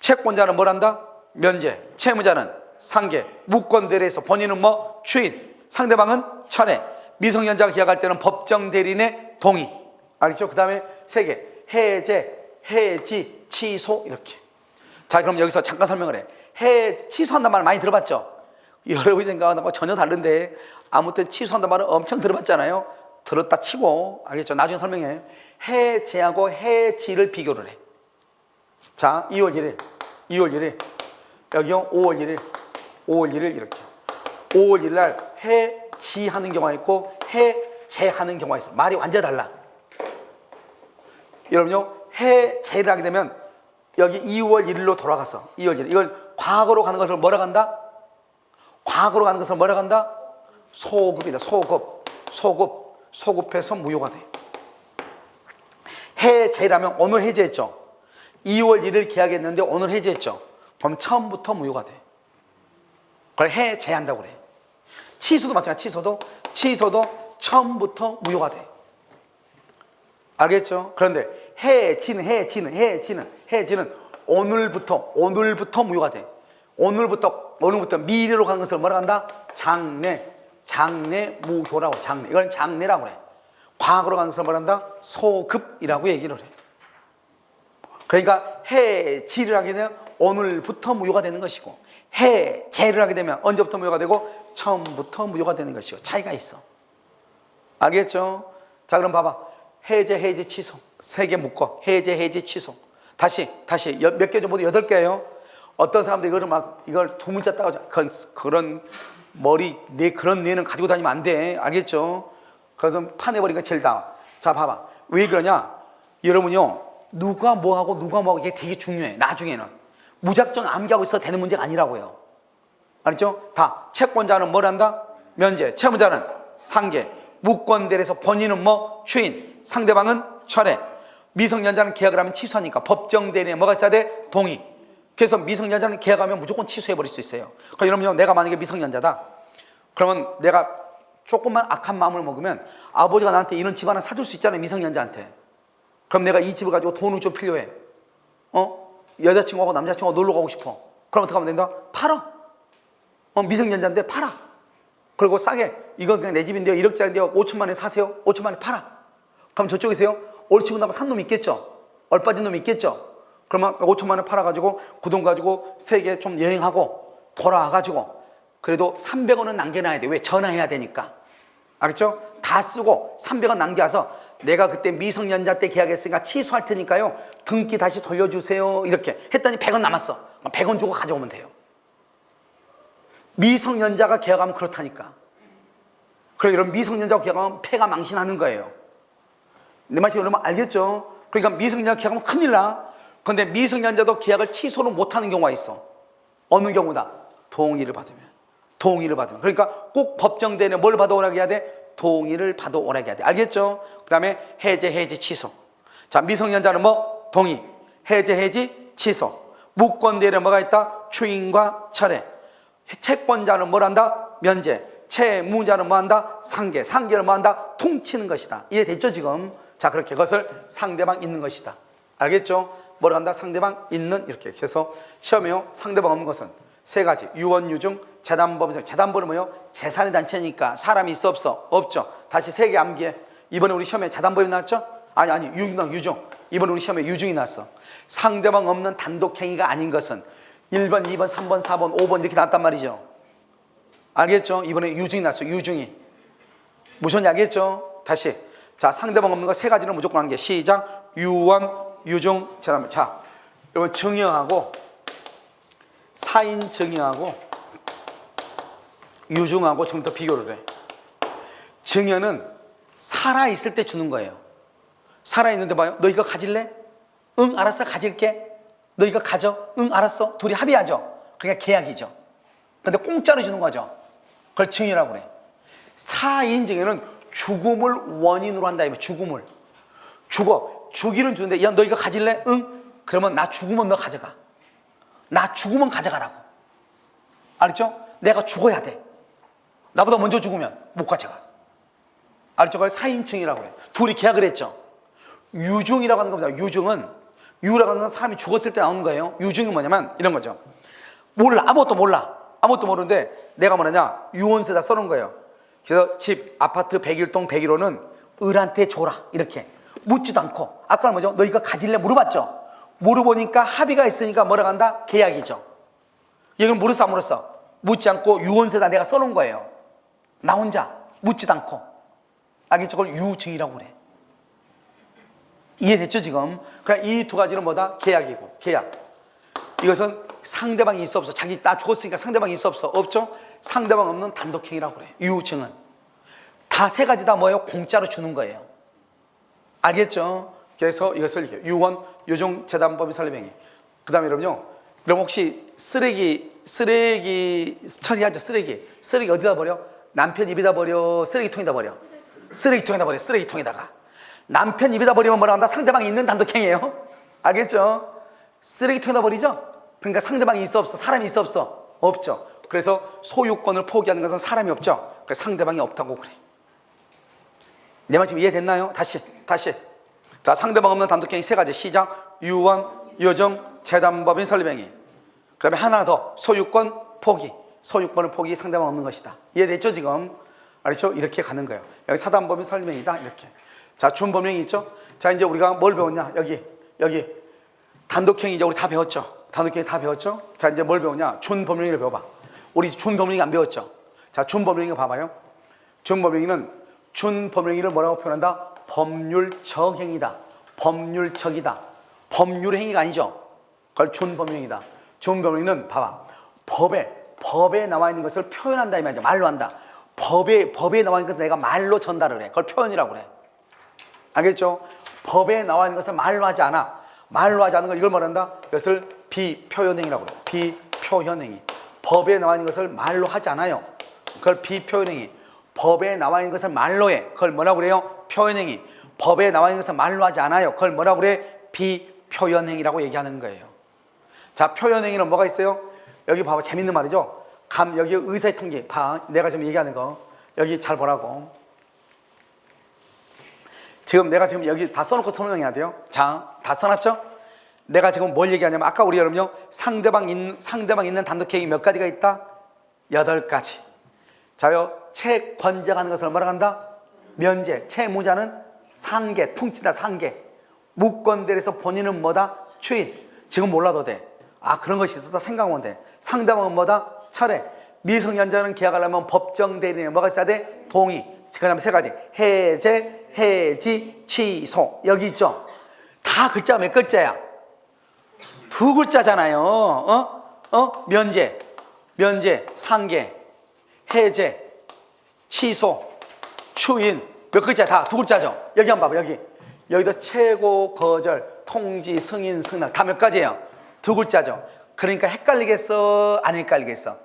채권자는 뭘 한다? 면제. 채무자는 상계. 무권 대리에서 본인은 뭐? 추인. 상대방은 철회. 미성년자가 계약할 때는 법정 대리인의 동의. 알겠죠? 그 다음에 3개. 해제, 해지, 취소 이렇게. 자 그럼 여기서 잠깐 설명을 해. 취소한다는 말 많이 들어봤죠? 여러분이 생각하는 거 전혀 다른데 아무튼 취소한다는 말은 엄청 들어봤잖아요. 들었다 치고 알겠죠? 나중에 설명해. 해제하고 해지를 비교를 해. 자 2월 1일 여기요 5월 1일 이렇게 5월 1일 날 해지하는 경우가 있고 해제하는 경우가 있어. 말이 완전히 달라. 여러분요 해제를 하게 되면 여기 2월 1일로 돌아갔어. 2월 1일 이걸 과거로 가는 것을 뭐라 한다? 과거로 가는 것을 뭐라 한다? 소급이다. 소급해서 무효가 돼. 해제라면 오늘 해제했죠. 2월 1일 계약했는데 오늘 해제했죠. 그럼 처음부터 무효가 돼. 그걸 해제한다고 그래. 취소도 마찬가지. 취소도 처음부터 무효가 돼. 알겠죠? 그런데 해지는 오늘부터 무효가 돼. 오늘부터 미래로 가는 것을 뭐라 한다? 장래 무효라고. 장래. 이건 장래라고 그래. 과거로 가는 것을 뭐라 한다? 소급이라고 얘기를 해. 그러니까 해지를 하게 되면 오늘부터 무효가 되는 것이고 해제를 하게 되면 언제부터 무효가 되고 처음부터 무효가 되는 것이고 차이가 있어. 알겠죠? 자 그럼 봐봐. 해제, 취소. 3개 묶어. 해제, 취소. 다시 몇 개 정도? 8개예요. 어떤 사람들 이걸 2문자 따가지고 그런 머리 그런 뇌는 가지고 다니면 안 돼. 알겠죠? 그래서 파내버리기가 제일 나아. 자 봐봐. 왜 그러냐? 여러분요 누가 뭐하고 이게 되게 중요해. 나중에는 무작정 암기하고 있어도 되는 문제가 아니라고요. 알았죠? 다 채권자는 뭘 한다? 면제. 채무자는 상계. 무권대리에서 본인은 뭐? 추인. 상대방은 철회. 미성년자는 계약을 하면 취소하니까 법정 대리인에 뭐가 있어야 돼? 동의. 그래서 미성년자는 계약하면 무조건 취소해버릴 수 있어요. 그러니까 여러분 내가 만약에 미성년자다. 그러면 내가 조금만 악한 마음을 먹으면 아버지가 나한테 이런 집 하나 사줄 수 있잖아요. 미성년자한테. 그럼 내가 이 집을 가지고 돈이 좀 필요해. 여자친구하고 남자친구하고 놀러 가고 싶어. 그럼 어떻게 하면 된다? 팔아. 미성년자인데 팔아. 그리고 싸게 이건 그냥 내 집인데요 1억짜리인데요 5천만 원에 사세요. 5천만 원에 팔아. 그럼 저쪽에서요 옳지 나고 산 놈 있겠죠. 얼빠진 놈 있겠죠. 그러면 5천만 원에 팔아가지고 그 돈 가지고 세계 좀 여행하고 돌아와가지고 그래도 300원은 남겨놔야 돼. 왜? 전화해야 되니까. 알겠죠? 다 쓰고 300원 남겨서 내가 그때 미성년자 때 계약했으니까 취소할 테니까요 등기 다시 돌려주세요. 이렇게 했더니 100원 남았어. 100원 주고 가져오면 돼요. 미성년자가 계약하면 그렇다니까. 그래 이런 미성년자가 계약하면 폐가 망신하는 거예요. 내 말씀 여러분 알겠죠? 그러니까 미성년자 계약하면 큰일 나. 그런데 미성년자도 계약을 취소를 못하는 경우가 있어. 어느 경우다? 동의를 받으면. 그러니까 꼭 법정 대리인에 뭘 받아오라고 해야 돼? 동의를 받아오라고 해야 돼. 알겠죠? 그 다음에 해제, 취소. 자 미성년자는 뭐? 동의. 해제, 해지, 취소. 무권대에 뭐가 있다? 추인과 철회. 채권자는 뭘 한다? 면제. 채무자는 뭐 한다? 상계. 상계는 뭐 한다? 퉁치는 것이다. 이해됐죠 지금? 자, 그렇게 그것을 상대방 있는 것이다. 알겠죠? 뭐라 한다? 상대방 있는, 이렇게 해서 시험에요. 상대방 없는 것은 세 가지. 유언, 유증, 재단법인. 재단법은 뭐예요? 재산의 단체니까 사람이 있어 없어? 없죠. 다시 세 개 암기해. 이번에 우리 시험에 재단법이 나왔죠? 아니 유증. 이번에 우리 시험에 유증이 나왔어. 상대방 없는 단독행위가 아닌 것은 1번, 2번, 3번, 4번, 5번 이렇게 나왔단 말이죠. 알겠죠? 이번에 유증이 나왔어. 유증이 무슨 알겠죠? 다시. 자, 상대방 없는 거 세 가지는 무조건 한 게. 시작. 유언, 유증, 재단법. 자, 여러분 증여하고 사인 증여하고 유증하고 지금부터 비교를 해. 증여는 살아있을 때 주는 거예요. 살아있는데 봐요. 너 이거 가질래? 응, 알았어, 가질게. 너 이거 가져? 응, 알았어. 둘이 합의하죠. 그러니까 계약이죠. 근데 공짜로 주는 거죠. 그걸 증여라고 그래. 사인 증여는 죽음을 원인으로 한다. 죽음을. 주기는 주는데, 야, 너 이거 가질래? 응? 그러면 나 죽으면 너 가져가. 나 죽으면 가져가라고. 알았죠? 내가 죽어야 돼. 나보다 먼저 죽으면 못 가져가. 알았죠? 그걸 사인증이라고 그래. 둘이 계약을 했죠. 유증이라고 하는 겁니다. 유라고 하는 건 사람이 죽었을 때 나오는 거예요. 유증이 뭐냐면 이런 거죠. 몰라. 아무것도 몰라. 아무것도 모르는데 내가 뭐냐냐, 유언서에다 써놓은 거예요. 그래서 집, 아파트 101동 101호는 을한테 줘라. 이렇게. 묻지도 않고. 아까는 뭐죠? 너 이거 가질래? 물어봤죠? 물어보니까 합의가 있으니까 뭐라고 한다? 계약이죠. 이건 물었어, 안 물었어? 묻지 않고 유언서에다 내가 써놓은 거예요. 나 혼자 묻지도 않고. 알겠죠? 그걸 유증이라고 그래. 이해됐죠 지금? 그러니까 이 두 가지는 뭐다? 계약이고. 계약. 이것은 상대방이 있어 없어? 자기 나 죽었으니까 상대방이 있어 없어? 없죠? 상대방 없는 단독행위라고 그래. 유증은 다 세 가지 다 뭐예요? 공짜로 주는 거예요. 알겠죠? 그래서 이것을 이렇게 유언, 유증, 재단법인, 설립행위. 그 다음에 여러분요, 그럼 혹시 쓰레기 처리하죠? 쓰레기 어디다 버려? 남편 입에다 버려? 쓰레기통에다 버려? 쓰레기통에다 버려. 쓰레기통에다가. 남편 입에다 버리면 뭐라 한다? 상대방이 있는 단독행위예요. 알겠죠? 쓰레기통에다 버리죠? 그러니까 상대방이 있어 없어? 사람이 있어 없어? 없죠. 그래서 소유권을 포기하는 것은 사람이 없죠. 그래서 상대방이 없다고 그래. 내 말 지금 이해됐나요? 다시. 자, 상대방 없는 단독행위 세 가지. 시작. 유언, 유증, 재단법인, 설립행위. 그 다음에 하나 더. 소유권 포기. 소유권을 포기, 상대방 없는 것이다. 이해됐죠 지금? 알겠죠? 이렇게 가는 거예요. 여기 사단법인, 설립행위다. 이렇게. 자, 준법령이 있죠? 자, 이제 우리가 뭘 배웠냐? 여기 단독행위 이제 우리 다 배웠죠? 단독행위 다 배웠죠? 자, 이제 뭘 배우냐? 준법령을 배워봐. 우리 준법령이 안 배웠죠? 자, 준법령이 봐봐요. 준법령이를 뭐라고 표현한다? 법률적행위다. 법률적이다. 법률 행위가 아니죠? 그걸 준법령이다. 준법령은 봐봐. 법에 나와 있는 것을 표현한다 이 말이죠. 말로 한다. 법에 나와 있는 것을 내가 말로 전달을 해. 그걸 표현이라고 그래. 알겠죠? 법에 나와 있는 것을 말로 하지 않아. 말로 하지 않는 걸 이걸 말한다? 이것을 비표현행위라고 그래. 비표현행위. 법에 나와 있는 것을 말로 하지 않아요. 그걸 비표현행위. 법에 나와 있는 것을 말로 해. 그걸 뭐라고 그래요? 표현행위. 법에 나와 있는 것을 말로 하지 않아요. 그걸 뭐라고 그래? 비표현행위라고 얘기하는 거예요. 자, 표현행위는 뭐가 있어요? 여기 봐봐. 재밌는 말이죠? 여기 의사의 통계. 봐. 내가 지금 얘기하는 거. 여기 잘 보라고. 내가 지금 여기 다 써놓고 설명해야 돼요. 자, 다 써놨죠? 내가 지금 뭘 얘기하냐면 아까 우리 여러분요, 상대방 있는 단독행위 몇 가지가 있다? 8가지. 자요, 채권자가 하는 것을 뭐라고 한다? 면제. 채무자는 상계, 퉁친다, 상계. 무권대에서 본인은 뭐다? 추인. 지금 몰라도 돼. 아, 그런 것이 있었다 생각하면 돼. 상대방은 뭐다? 철회. 미성년자는 계약하려면 법정 대리인에 뭐가 있어야 돼? 동의. 그 다음에 세 가지. 해제, 해지, 취소. 여기 있죠? 다 글자가 몇 글자야? 2글자잖아요. 면제, 상계, 해제, 취소, 추인. 몇 글자? 다 2글자죠? 여기 한번 봐봐. 여기도 최고, 거절, 통지, 승인, 승낙. 다 몇 가지예요? 2글자죠? 그러니까 헷갈리겠어? 안 헷갈리겠어?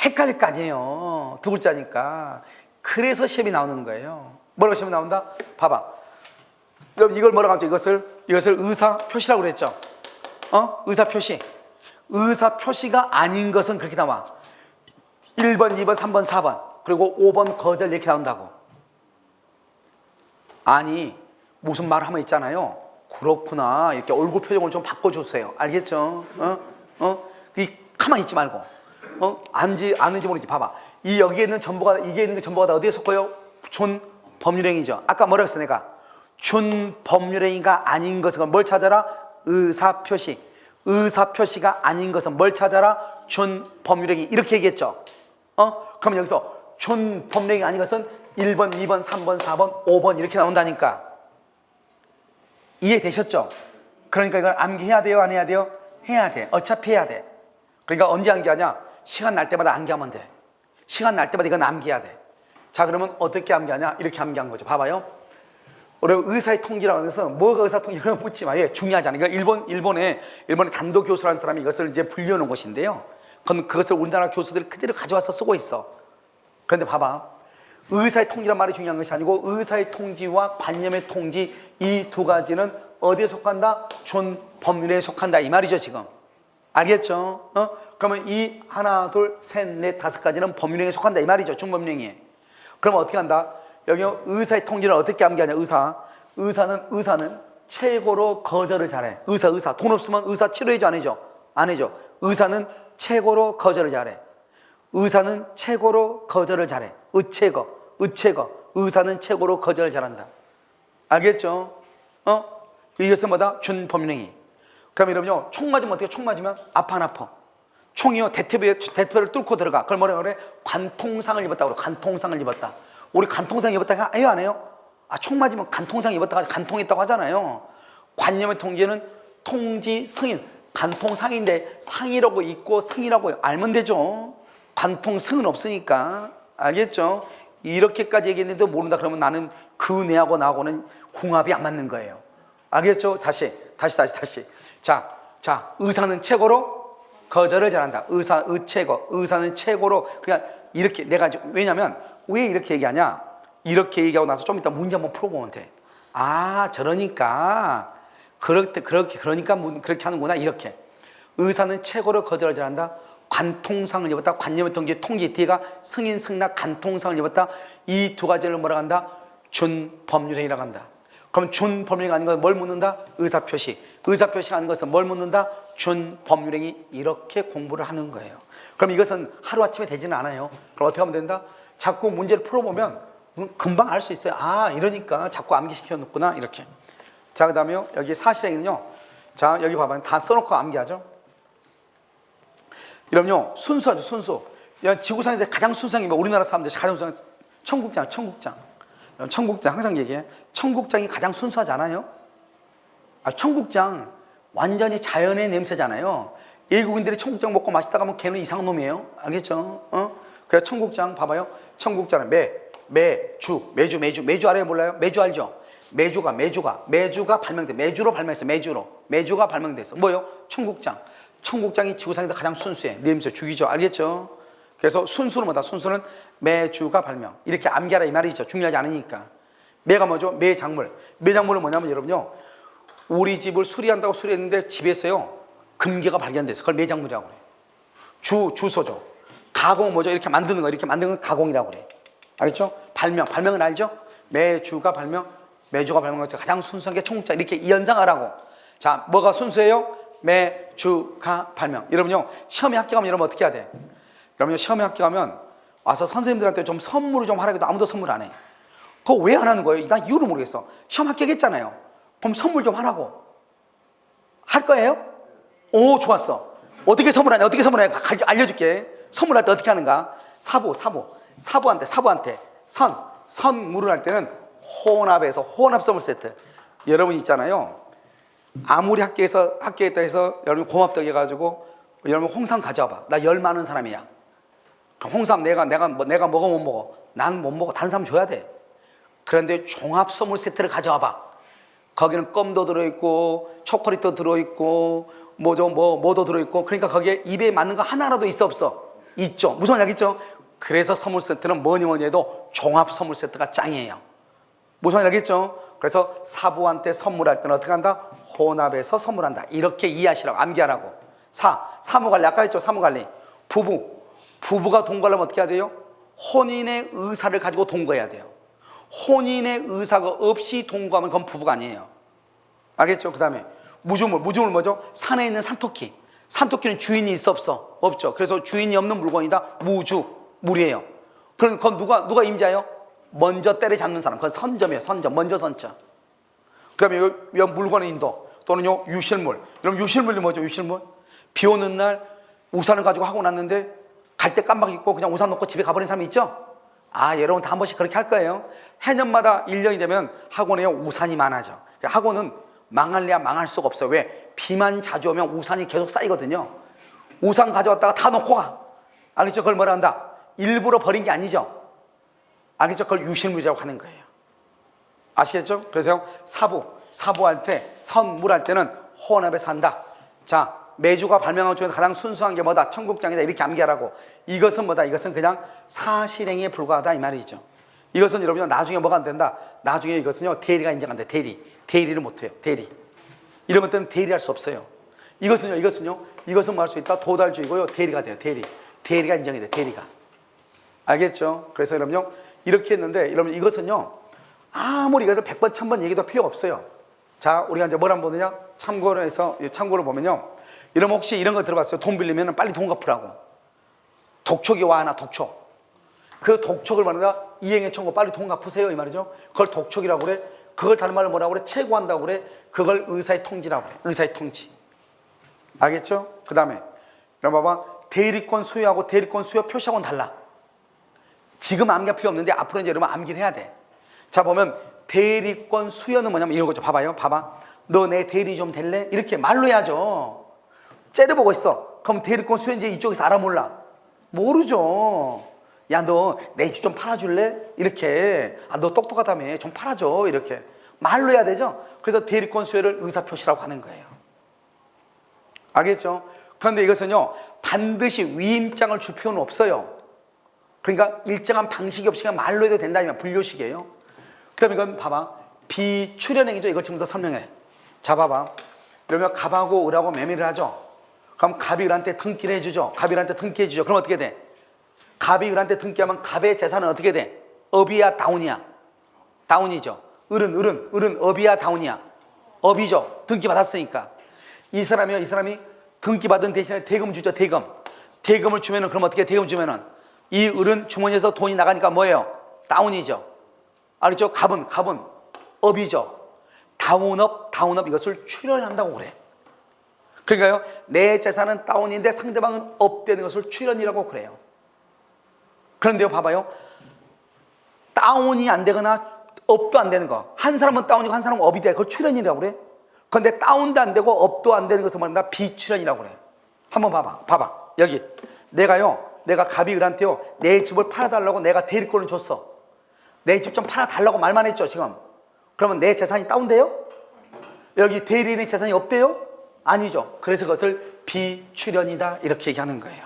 헷갈릴 거 아니에요. 2글자니까. 그래서 시험이 나오는 거예요. 뭐라고 시험이 나온다? 봐봐. 여러분 이걸 뭐라고 하죠? 이것을 의사 표시라고 그랬죠. 의사 표시. 의사 표시가 아닌 것은 그렇게 나와. 1번, 2번, 3번, 4번. 그리고 5번 거절 이렇게 나온다고. 아니, 무슨 말 하면 있잖아요. 그렇구나. 이렇게 얼굴 표정을 좀 바꿔주세요. 알겠죠? 이 가만히 있지 말고. 아는지 모르지. 봐봐. 여기에 있는 전부가, 이게 있는 게 전부가 다 어디에 속어요? 준 법률행위죠. 아까 뭐라고 했어, 내가? 준 법률행위가 아닌 것은 뭘 찾아라? 의사 표시. 의사 표시가 아닌 것은 뭘 찾아라? 준 법률행위. 이렇게 얘기했죠. 그러면 여기서 준 법률행위 아닌 것은 1번, 2번, 3번, 4번, 5번 이렇게 나온다니까. 이해되셨죠? 그러니까 이걸 암기해야 돼요? 안 해야 돼요? 해야 돼. 어차피 해야 돼. 그러니까 언제 암기하냐? 시간 날 때마다 암기하면 돼. 시간 날 때마다 이건 암기해야 돼. 자, 그러면 어떻게 암기하냐? 이렇게 암기한 거죠. 봐봐요. 우리 의사의 통지라고 해서 뭐가 의사 통지라고 묻지 마. 예, 중요하잖아요. 그러니까 일본의 단도 교수라는 사람이 이것을 이제 분류해 놓은 것인데요. 그럼 그것을 우리나라 교수들이 그대로 가져와서 쓰고 있어. 그런데 봐봐. 의사의 통지란 말이 중요한 것이 아니고 의사의 통지와 관념의 통지 이 두 가지는 어디에 속한다? 준 법률에 속한다 이 말이죠 지금. 알겠죠? 그러면 이 하나, 둘, 셋, 넷, 다섯 가지는 법률행위에 속한다 이 말이죠. 준 법률행위에. 그러면 어떻게 한다? 여기 의사의 통지를 어떻게 암기하냐? 의사는 최고로 거절을 잘해. 의사 돈 없으면 의사 치료해줘 안 해줘? 안 해줘. 의사는 최고로 거절을 잘해. 의사는 최고로 거절을 잘해. 의체거. 의사는 최고로 거절을 잘한다. 알겠죠? 이것은 뭐다? 준 법률행위. 그럼 여러분요, 총 맞으면 어떻게? 총 맞으면 아파 안 아파? 총이요, 대퇴를 뚫고 들어가. 그걸 뭐라 그래? 관통상을 입었다고 그래. 관통상을 입었다. 우리 관통상 입었다가 해요 안 해요? 총 맞으면 관통상 입었다가 관통했다고 하잖아요. 관념의 통지는 통지 승인. 관통상인데 상이라고 있고 승이라고 알면 되죠. 관통승은 없으니까. 알겠죠? 이렇게까지 얘기했는데 모른다 그러면 나는 그 뇌하고 나하고는 궁합이 안 맞는 거예요. 알겠죠? 다시. 자, 의사는 최고로 거절을 잘한다. 의사는 최고로 그냥 이렇게 내가 왜냐면 왜 이렇게 얘기하냐? 이렇게 얘기하고 나서 좀 이따 문제 한번 풀어보면 돼. 저러니까 그렇게 하는구나. 이렇게 의사는 최고로 거절을 잘한다. 관통상을 입었다. 관념의 통지 뒤가 승인, 승낙, 관통상을 입었다. 이 두 가지를 뭐라고 한다? 준 법률행위라고 한다. 그럼 준 법률행위가 아닌 것은 뭘 묻는다? 의사표시. 의사표시가 아닌 것은 뭘 묻는다? 준 법률행위. 이렇게 공부를 하는 거예요. 그럼 이것은 하루아침에 되지는 않아요. 그럼 어떻게 하면 된다? 자꾸 문제를 풀어보면 금방 알 수 있어요. 이러니까 자꾸 암기시켜 놓구나. 이렇게. 자, 그 다음에 여기 사실행위는요. 자, 여기 봐봐요. 다 써놓고 암기하죠. 이러면요, 순수하죠, 순수. 지구상에서 가장 순수한 게 우리나라 사람들이 가장 순수한 청국장. 청국장 항상 얘기해. 청국장이 가장 순수하지 않아요? 청국장 완전히 자연의 냄새잖아요. 외국인들이 청국장 먹고 맛있다고 하면 걔는 이상한 놈이에요. 알겠죠? 그래서 청국장 봐봐요. 청국장은 매주 알아요? 몰라요? 매주 알죠? 매주가 발명돼. 매주가 발명됐어. 뭐요? 청국장이 지구상에서 가장 순수해. 냄새 죽이죠. 알겠죠? 그래서 순수는 뭐다? 순수는 매주가 발명. 이렇게 암기하라 이 말이죠. 중요하지 않으니까. 매가 뭐죠? 매작물. 매작물은 뭐냐면 여러분요, 우리 집을 수리한다고 수리했는데 집에서요 금괴가 발견돼서 그걸 매작물이라고 그래. 주소죠. 가공 뭐죠? 이렇게 만드는 건 가공이라고 그래. 알겠죠? 발명은 알죠? 매주가 발명한 가장 순수한 게 청국장. 이렇게 연상하라고. 자, 뭐가 순수해요? 매주가 발명. 여러분요, 시험에 합격하면 여러분 어떻게 해야 돼? 여러분요, 시험에 합격하면 와서 선생님들한테 좀 선물을 좀 하라고 해도 아무도 선물 안 해. 그거 왜 안 하는 거예요? 난 이유를 모르겠어. 시험 합격했잖아요. 그럼 선물 좀 하라고. 할 거예요? 오, 좋았어. 어떻게 선물하냐? 알려줄게. 선물할 때 어떻게 하는가? 사부한테 선물을 할 때는 혼합해서 혼합 선물 세트. 여러분 있잖아요. 아무리 학교했다 해서 여러분 고맙다고 해가지고 여러분 홍삼 가져와봐. 나 열 많은 사람이야. 그럼 홍삼 내가 먹어 못 먹어? 난 못 먹어. 다른 사람 줘야 돼. 그런데 종합 선물 세트를 가져와봐. 거기는 껌도 들어있고 초콜릿도 들어있고 뭐도 들어있고, 그러니까 거기에 입에 맞는 거 하나라도 있어 없어? 있죠. 무슨 말인지 알겠죠? 그래서 선물 세트는 뭐니 해도 종합 선물 세트가 짱이에요. 무슨 말인지 알겠죠? 그래서 사부한테 선물할 때는 어떻게 한다? 혼합해서 선물한다. 이렇게 이해하시라고, 암기하라고. 사무관리, 아까 했죠? 사무관리. 부부가 동거하려면 어떻게 해야 돼요? 혼인의 의사를 가지고 동거해야 돼요. 혼인의 의사가 없이 동거하면 그건 부부가 아니에요. 알겠죠? 그 다음에 무주물 뭐죠? 산에 있는 산토끼. 산토끼는 주인이 있어 없어? 없죠. 그래서 주인이 없는 물건이다. 물이에요. 그럼 그건 누가 임자예요? 먼저 때려잡는 사람. 그건 선점이에요. 선점. 먼저 선점. 그 다음에 요 물건의 인도 또는요 유실물. 여러분 유실물이 뭐죠? 유실물. 비 오는 날 우산을 가지고 학원 왔는데 갈 때 깜빡 잊고 그냥 우산 놓고 집에 가버린 사람이 있죠? 여러분 다 한 번씩 그렇게 할 거예요. 해년마다 1년이 되면 학원에 우산이 많아져. 학원은 망할래야 망할 수가 없어요. 왜? 비만 자주 오면 우산이 계속 쌓이거든요. 우산 가져왔다가 다 놓고 가. 알겠죠? 그걸 뭐라 한다? 일부러 버린 게 아니죠. 알겠죠? 그걸 유실물이라고 하는 거예요. 아시겠죠? 그래서 사부할 때, 선물할 때는 혼합해서 한다. 자, 매주가 발명한 중에서 가장 순수한 게 뭐다? 청국장이다. 이렇게 암기하라고. 이것은 뭐다? 이것은 그냥 사실행위에 불과하다 이 말이죠. 이것은 여러분요 나중에 뭐가 안 된다? 나중에 이것은요 대리가 인정한다. 대리를 못해요. 대리. 이런 것들은 대리할 수 없어요. 이것은 뭐 할 수 있다? 도달주의고요 대리가 돼요. 대리가 인정이 돼요. 대리가. 알겠죠? 그래서 여러분요 이렇게 했는데 여러분 이것은요 아무리 이것을 100번 1000번 얘기도 필요 없어요. 자, 우리가 이제 뭘 한번 보느냐? 참고로 보면요, 여러분 혹시 이런 거 들어봤어요? 돈 빌리면 빨리 돈 갚으라고. 독촉이 와 하나. 독촉. 그 독촉을 말한다. 이행의 청구 빨리 돈 갚으세요 이 말이죠. 그걸 독촉이라고 그래. 그걸 다른 말로 뭐라고 그래? 채고한다고 그래. 그걸 의사의 통지라고 그래. 의사의 통지. 알겠죠? 그 다음에 여러분 봐봐. 대리권 수여하고 대리권 수여 표시하고는 달라. 지금 암기할 필요 없는데 앞으로 이제 여러분 암기를 해야 돼. 자, 보면 대리권 수여는 뭐냐면 이런 거죠. 봐봐요. 너 내 대리 좀 될래? 이렇게 말로 해야죠. 째려보고 있어. 그럼 대리권 수여인지 이쪽에서 알아 몰라? 모르죠. 야, 너 내 집 좀 팔아줄래? 이렇게. 너 똑똑하다며 좀 팔아줘. 이렇게 말로 해야 되죠. 그래서 대리권 수여를 의사표시라고 하는 거예요. 알겠죠? 그런데 이것은요 반드시 위임장을 줄 필요는 없어요. 그러니까 일정한 방식이 없이 그냥 말로 해도 된다면 분류식이에요. 그럼 이건 봐봐. 비출연행위죠. 이걸 지금부터 설명해. 자, 봐봐. 그러면 갑하고 을하고 매매를 하죠. 그럼 갑이 을한테 등기를 해주죠. 갑이 을한테 등기해주죠. 그럼 어떻게 돼? 갑이 을한테 등기하면 갑의 재산은 어떻게 돼? 업이야 다운이야? 다운이죠. 을은 업이야 다운이야? 업이죠. 등기 받았으니까. 이 사람이 등기 받은 대신에 대금 주죠. 대금을 주면은 그럼 어떻게 대금 주면은 이 을은 주머니에서 돈이 나가니까 뭐예요? 다운이죠. 알겠죠? 갑은 업이죠. 다운업 이것을 출연한다고 그래. 그러니까요 내 재산은 다운인데 상대방은 업되는 것을 출연이라고 그래요. 그런데요 봐봐요. 다운이 안 되거나 업도 안 되는 거, 한 사람은 다운이고 한 사람은 업이 돼. 그걸 출연이라고 그래. 그런데 다운도 안 되고 업도 안 되는 것을 말한다. 비출연이라고 그래. 한번 봐봐. 여기 내가 갑이 을한테요 내 집을 팔아달라고 내가 대리권을 줬어. 내 집 좀 팔아달라고 말만 했죠 지금. 그러면 내 재산이 다운돼요? 여기 대리인의 재산이 없대요? 아니죠. 그래서 그것을 비출연이다 이렇게 얘기하는 거예요.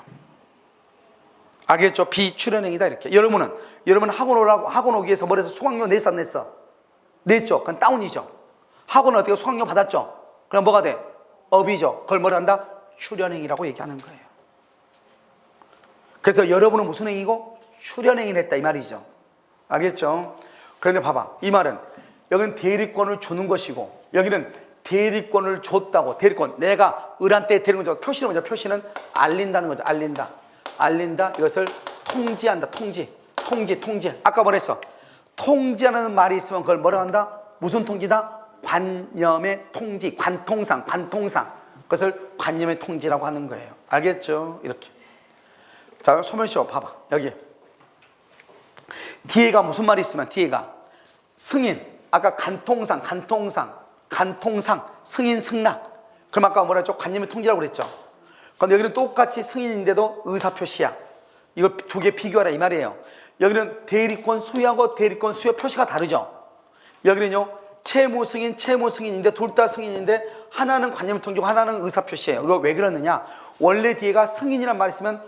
알겠죠? 비출연행위다 이렇게. 여러분 학원 오기 위해서 뭘 해서 수강료 냈어 안 냈어? 냈죠. 그건 다운이죠. 학원은 어떻게 수강료 받았죠? 그럼 뭐가 돼? 업이죠. 그걸 뭐라 한다? 출연행위라고 얘기하는 거예요. 그래서 여러분은 무슨 행위고? 출연행위를 했다 이 말이죠. 알겠죠? 그런데 봐봐. 이 말은 여기는 대리권을 주는 것이고 여기는 대리권을 줬다고. 대리권 내가 을한테 대리권 줬다. 표시는 뭐죠? 표시는 알린다는 거죠. 알린다. 이것을 통지한다. 통지. 아까 뭐랬어? 통지하는 말이 있으면 그걸 뭐라 한다? 무슨 통지다? 관념의 통지. 관통상. 그것을 관념의 통지라고 하는 거예요. 알겠죠? 이렇게. 자, 소멸시효 봐봐. 여기 뒤에가 무슨 말이 있으면 뒤에가 승인. 아까 간통상 승인 승낙. 그럼 아까 뭐라 했죠? 관념의 통지라고 그랬죠. 그런데 여기는 똑같이 승인인데도 의사표시야. 이거 두 개 비교하라 이 말이에요. 여기는 대리권 수여하고 대리권 수여 표시가 다르죠. 여기는요 채무승인인데 둘 다 승인인데 하나는 관념의 통지고 하나는 의사표시예요. 이거 왜 그러느냐? 원래 뒤에가 승인이란 말이 있으면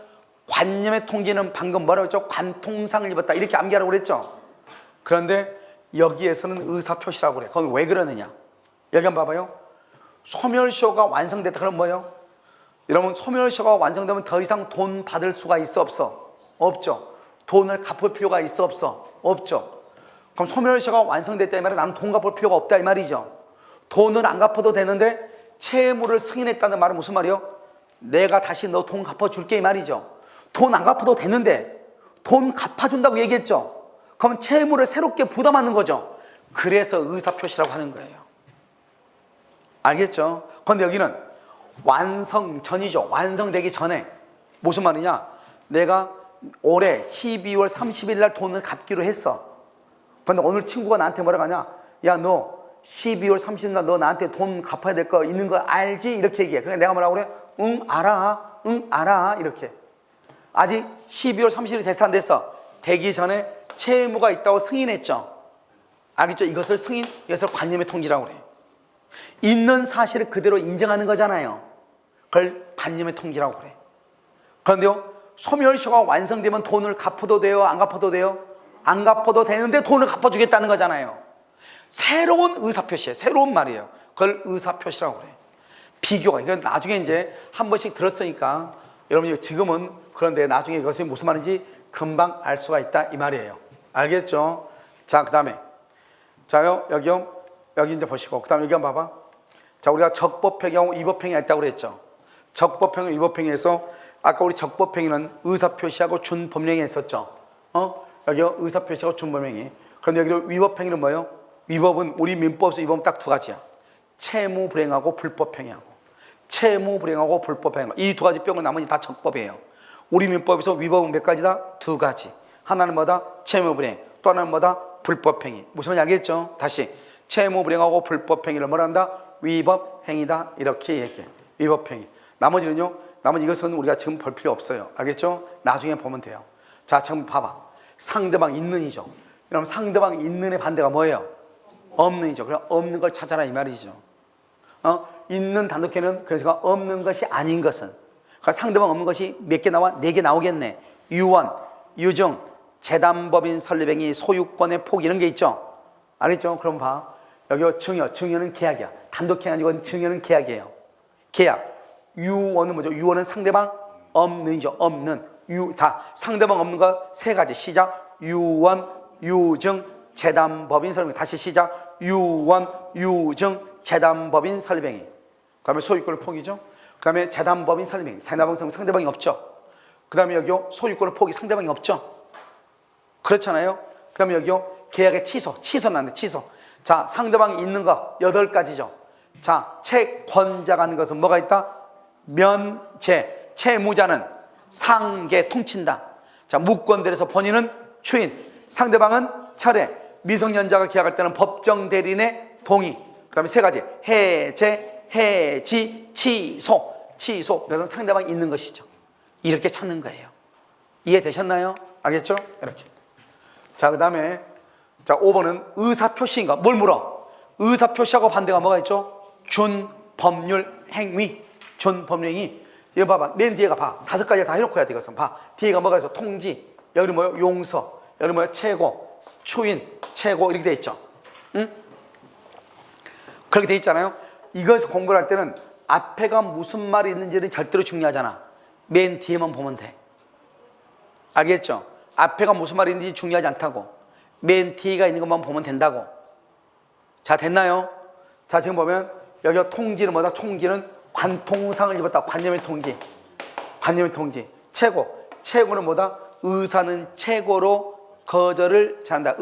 관념의 통지는 방금 뭐라고 했죠? 관통상을 입었다 이렇게 암기하라고 그랬죠. 그런데 여기에서는 의사표시라고 그래. 그건 왜 그러느냐? 여기 한번 봐봐요. 소멸시효가 완성됐다. 그럼 뭐예요? 여러분, 소멸시효가 완성되면 더 이상 돈 받을 수가 있어 없어? 없죠. 돈을 갚을 필요가 있어 없어? 없죠. 그럼 소멸시효가 완성됐다 이 말은 나는 돈 갚을 필요가 없다 이 말이죠. 돈을 안 갚아도 되는데 채무를 승인했다는 말은 무슨 말이요? 내가 다시 너 돈 갚아줄게 이 말이죠. 돈 안 갚아도 되는데 돈 갚아준다고 얘기했죠. 그럼 채무를 새롭게 부담하는 거죠. 그래서 의사표시라고 하는 거예요. 알겠죠? 그런데 여기는 완성 전이죠. 완성되기 전에. 무슨 말이냐? 내가 올해 12월 30일 날 돈을 갚기로 했어. 그런데 오늘 친구가 나한테 뭐라고 하냐? 야, 너 12월 30일 날 너 나한테 돈 갚아야 될 거 있는 거 알지? 이렇게 얘기해. 그러니까 내가 뭐라고 그래? 응, 알아. 응, 알아. 이렇게. 아직 12월 30일이 됐어 안 됐어? 되기 전에 채무가 있다고 승인했죠. 알겠죠? 이것을 관념의 통지라고 그래. 있는 사실을 그대로 인정하는 거잖아요. 그걸 관념의 통지라고 그래. 그런데요, 소멸시효가 완성되면 돈을 갚아도 돼요? 안 갚아도 돼요? 안 갚아도 되는데 돈을 갚아주겠다는 거잖아요. 새로운 의사표시예요. 새로운 말이에요. 그걸 의사표시라고 그래. 비교가. 이건 나중에 이제 한 번씩 들었으니까 여러분이 지금은 그런데 나중에 이것이 무슨 말인지 금방 알 수가 있다 이 말이에요. 알겠죠? 자, 그 다음에 자요, 여기 이제 보시고 그 다음에 여기 한번 봐봐. 자, 우리가 적법행위하고 위법행위가 있다고 그랬죠. 적법행위, 위법행위에서 아까 우리 적법행위는 의사표시하고 준법령이 했었죠. 여기 의사표시하고 준법령이. 그런데 여기 위법행위는 뭐예요? 위법은 우리 민법에서 위법은 딱 두 가지야. 채무불행하고 불법행위하고. 채무불행하고 불법행위. 이 두 가지 빼고 나머지 다 적법이에요. 우리 민법에서 위법은 몇 가지다? 두 가지. 하나는 뭐다? 채무불행. 또 하나는 뭐다? 불법행위. 무슨 말인지 알겠죠? 다시 채무불행하고 불법행위를 뭐라 한다? 위법행위다. 이렇게 얘기해. 위법행위. 나머지는요? 나머지 이것은 우리가 지금 볼 필요 없어요. 알겠죠? 나중에 보면 돼요. 자, 지금 봐봐. 상대방 있는이죠. 그럼 상대방 있는의 반대가 뭐예요? 없는이죠. 그럼 없는 걸 찾아라 이 말이죠. 있는 단독해는 그래서 없는 것이 아닌 것은. 그러니까 상대방 없는 것이 몇 개 나와? 4개 나오겠네. 유언, 유증, 재담법인 설립행위, 소유권의 포기 이런 게 있죠. 알겠죠? 그럼 봐. 여기 증여, 증여는 계약이야. 단독행위 아니고 증여는 계약이에요. 계약. 유언은 뭐죠? 유언은 상대방 없는이죠. 없는. 자, 상대방 없는 거 3가지. 시작. 유언, 유증, 재담법인 설립행위. 다시 시작. 유언, 유증, 재담법인 설립행위. 그 다음에 소유권을 포기죠. 그 다음에 재담법인 설립행위. 상대방이 없죠. 그 다음에 여기요. 소유권을 포기. 상대방이 없죠. 그렇잖아요. 그 다음에 여기요. 계약의 취소. 취소 난데 취소. 자, 상대방이 있는 거 8가지죠. 자, 채권자가 하는 것은 뭐가 있다? 면제. 채무자는 상계 통친다. 자, 무권대리에서 본인은 추인. 상대방은 철회. 미성년자가 계약할 때는 법정 대리인의 동의. 그 다음에 3가지. 해제, 해지, 취소. 취소. 그래서 상대방이 있는 것이죠. 이렇게 찾는 거예요. 이해되셨나요? 알겠죠? 이렇게. 자, 그 다음에 자, 5번은 의사표시인가? 뭘 물어? 의사표시하고 반대가 뭐가 있죠? 준법률 행위. 준법률행위. 이거 봐봐. 맨 뒤에가 봐. 5가지 다 해놓고 해야 돼. 이것은 봐. 뒤에가 뭐가 있어? 통지. 여기는 뭐요? 용서. 여기는 뭐요? 최고. 추인. 최고. 이렇게 돼 있죠. 응? 그렇게 돼 있잖아요. 이것을 공부를 할 때는 앞에가 무슨 말이 있는지는 절대로 중요하잖아. 맨 뒤에만 보면 돼. 알겠죠? 앞에가 무슨 말이 있는지 중요하지 않다고. 맨 뒤가 있는 것만 보면 된다고. 자, 됐나요? 자, 지금 보면 여기가 통지는 뭐다? 통지는 관통상을 입었다. 관념의 통지. 관념의 통지. 최고. 최고는 뭐다? 의사는 최고로 거절을 잘한다.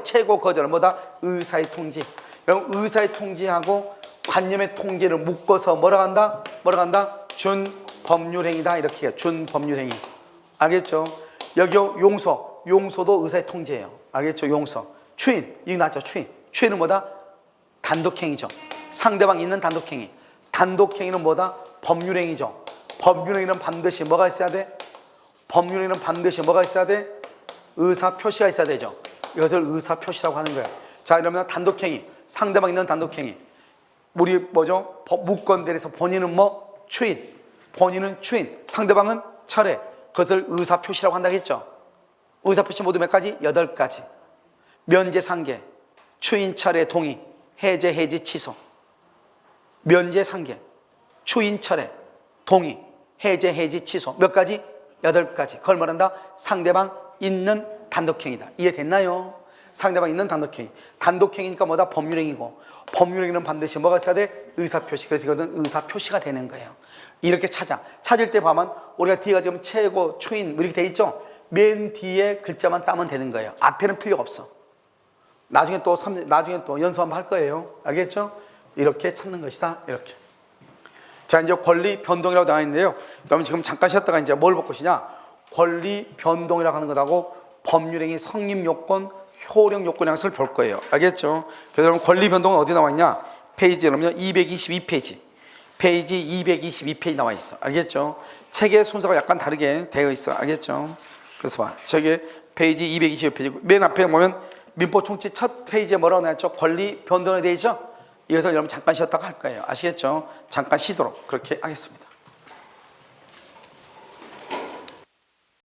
최고 거절은 뭐다? 의사의 통지. 그럼 의사의 통지하고 관념의 통지를 묶어서 뭐라고 한다? 뭐라고 한다? 준법률행위다. 이렇게 해요. 준법률행위. 알겠죠? 여기요. 용서. 용서도 의사의 통지예요. 알겠죠? 용서. 추인. 이거 나죠? 추인. 추인은 뭐다? 단독행위죠. 상대방 있는 단독행위. 단독행위는 뭐다? 법률행위죠. 법률행위는 반드시 뭐가 있어야 돼? 법률행위는 반드시 뭐가 있어야 돼? 의사표시가 있어야 되죠. 이것을 의사표시라고 하는 거예요. 자, 이러면 단독행위. 상대방 있는 단독행위. 우리 뭐죠? 무권대리에서 본인은 뭐? 추인. 본인은 추인. 상대방은 철회. 그것을 의사표시라고 한다고 했죠. 의사표시 모두 몇 가지? 8가지. 면제 상계. 추인 철회 동의, 해제 해지 취소, 면제 상계, 추인 철회 동의, 해제 해지 취소 몇 가지? 8가지. 그걸 말한다. 상대방 있는 단독행위다. 이해됐나요? 상대방 있는 단독행위. 단독행위니까 뭐다? 법률행위고, 법률행위는 반드시 뭐가 있어야 돼? 의사표시. 그래서 이거는 의사표시가 되는 거예요. 이렇게 찾을 때 보면 우리가 뒤가 지금 최고, 추인 이렇게 돼 있죠? 맨 뒤에 글자만 따면 되는 거예요. 앞에는 필요가 없어. 나중에 또 연습 한번 할 거예요. 알겠죠? 이렇게 찾는 것이다. 이렇게. 자, 이제 권리 변동이라고 나와 있는데요. 그러면 지금 잠깐 쉬었다가 이제 뭘 볼 것이냐? 권리 변동이라고 하는 것하고 법률행위 성립 요건, 효력 요건의 것을 볼 거예요. 알겠죠? 그래서 여러분 권리 변동은 어디 나와 있냐? 페이지에 보면 222페이지. 페이지 222페이지 나와 있어. 알겠죠? 책의 순서가 약간 다르게 되어 있어. 알겠죠? 그래서 봐. 책의 페이지 222페이지. 맨 앞에 보면 민법 총칙 첫 페이지에 뭐라고 나왔죠? 권리 변동에 되어 있죠? 이것을 여러분 잠깐 쉬었다가 할 거예요. 아시겠죠? 잠깐 쉬도록 그렇게 하겠습니다.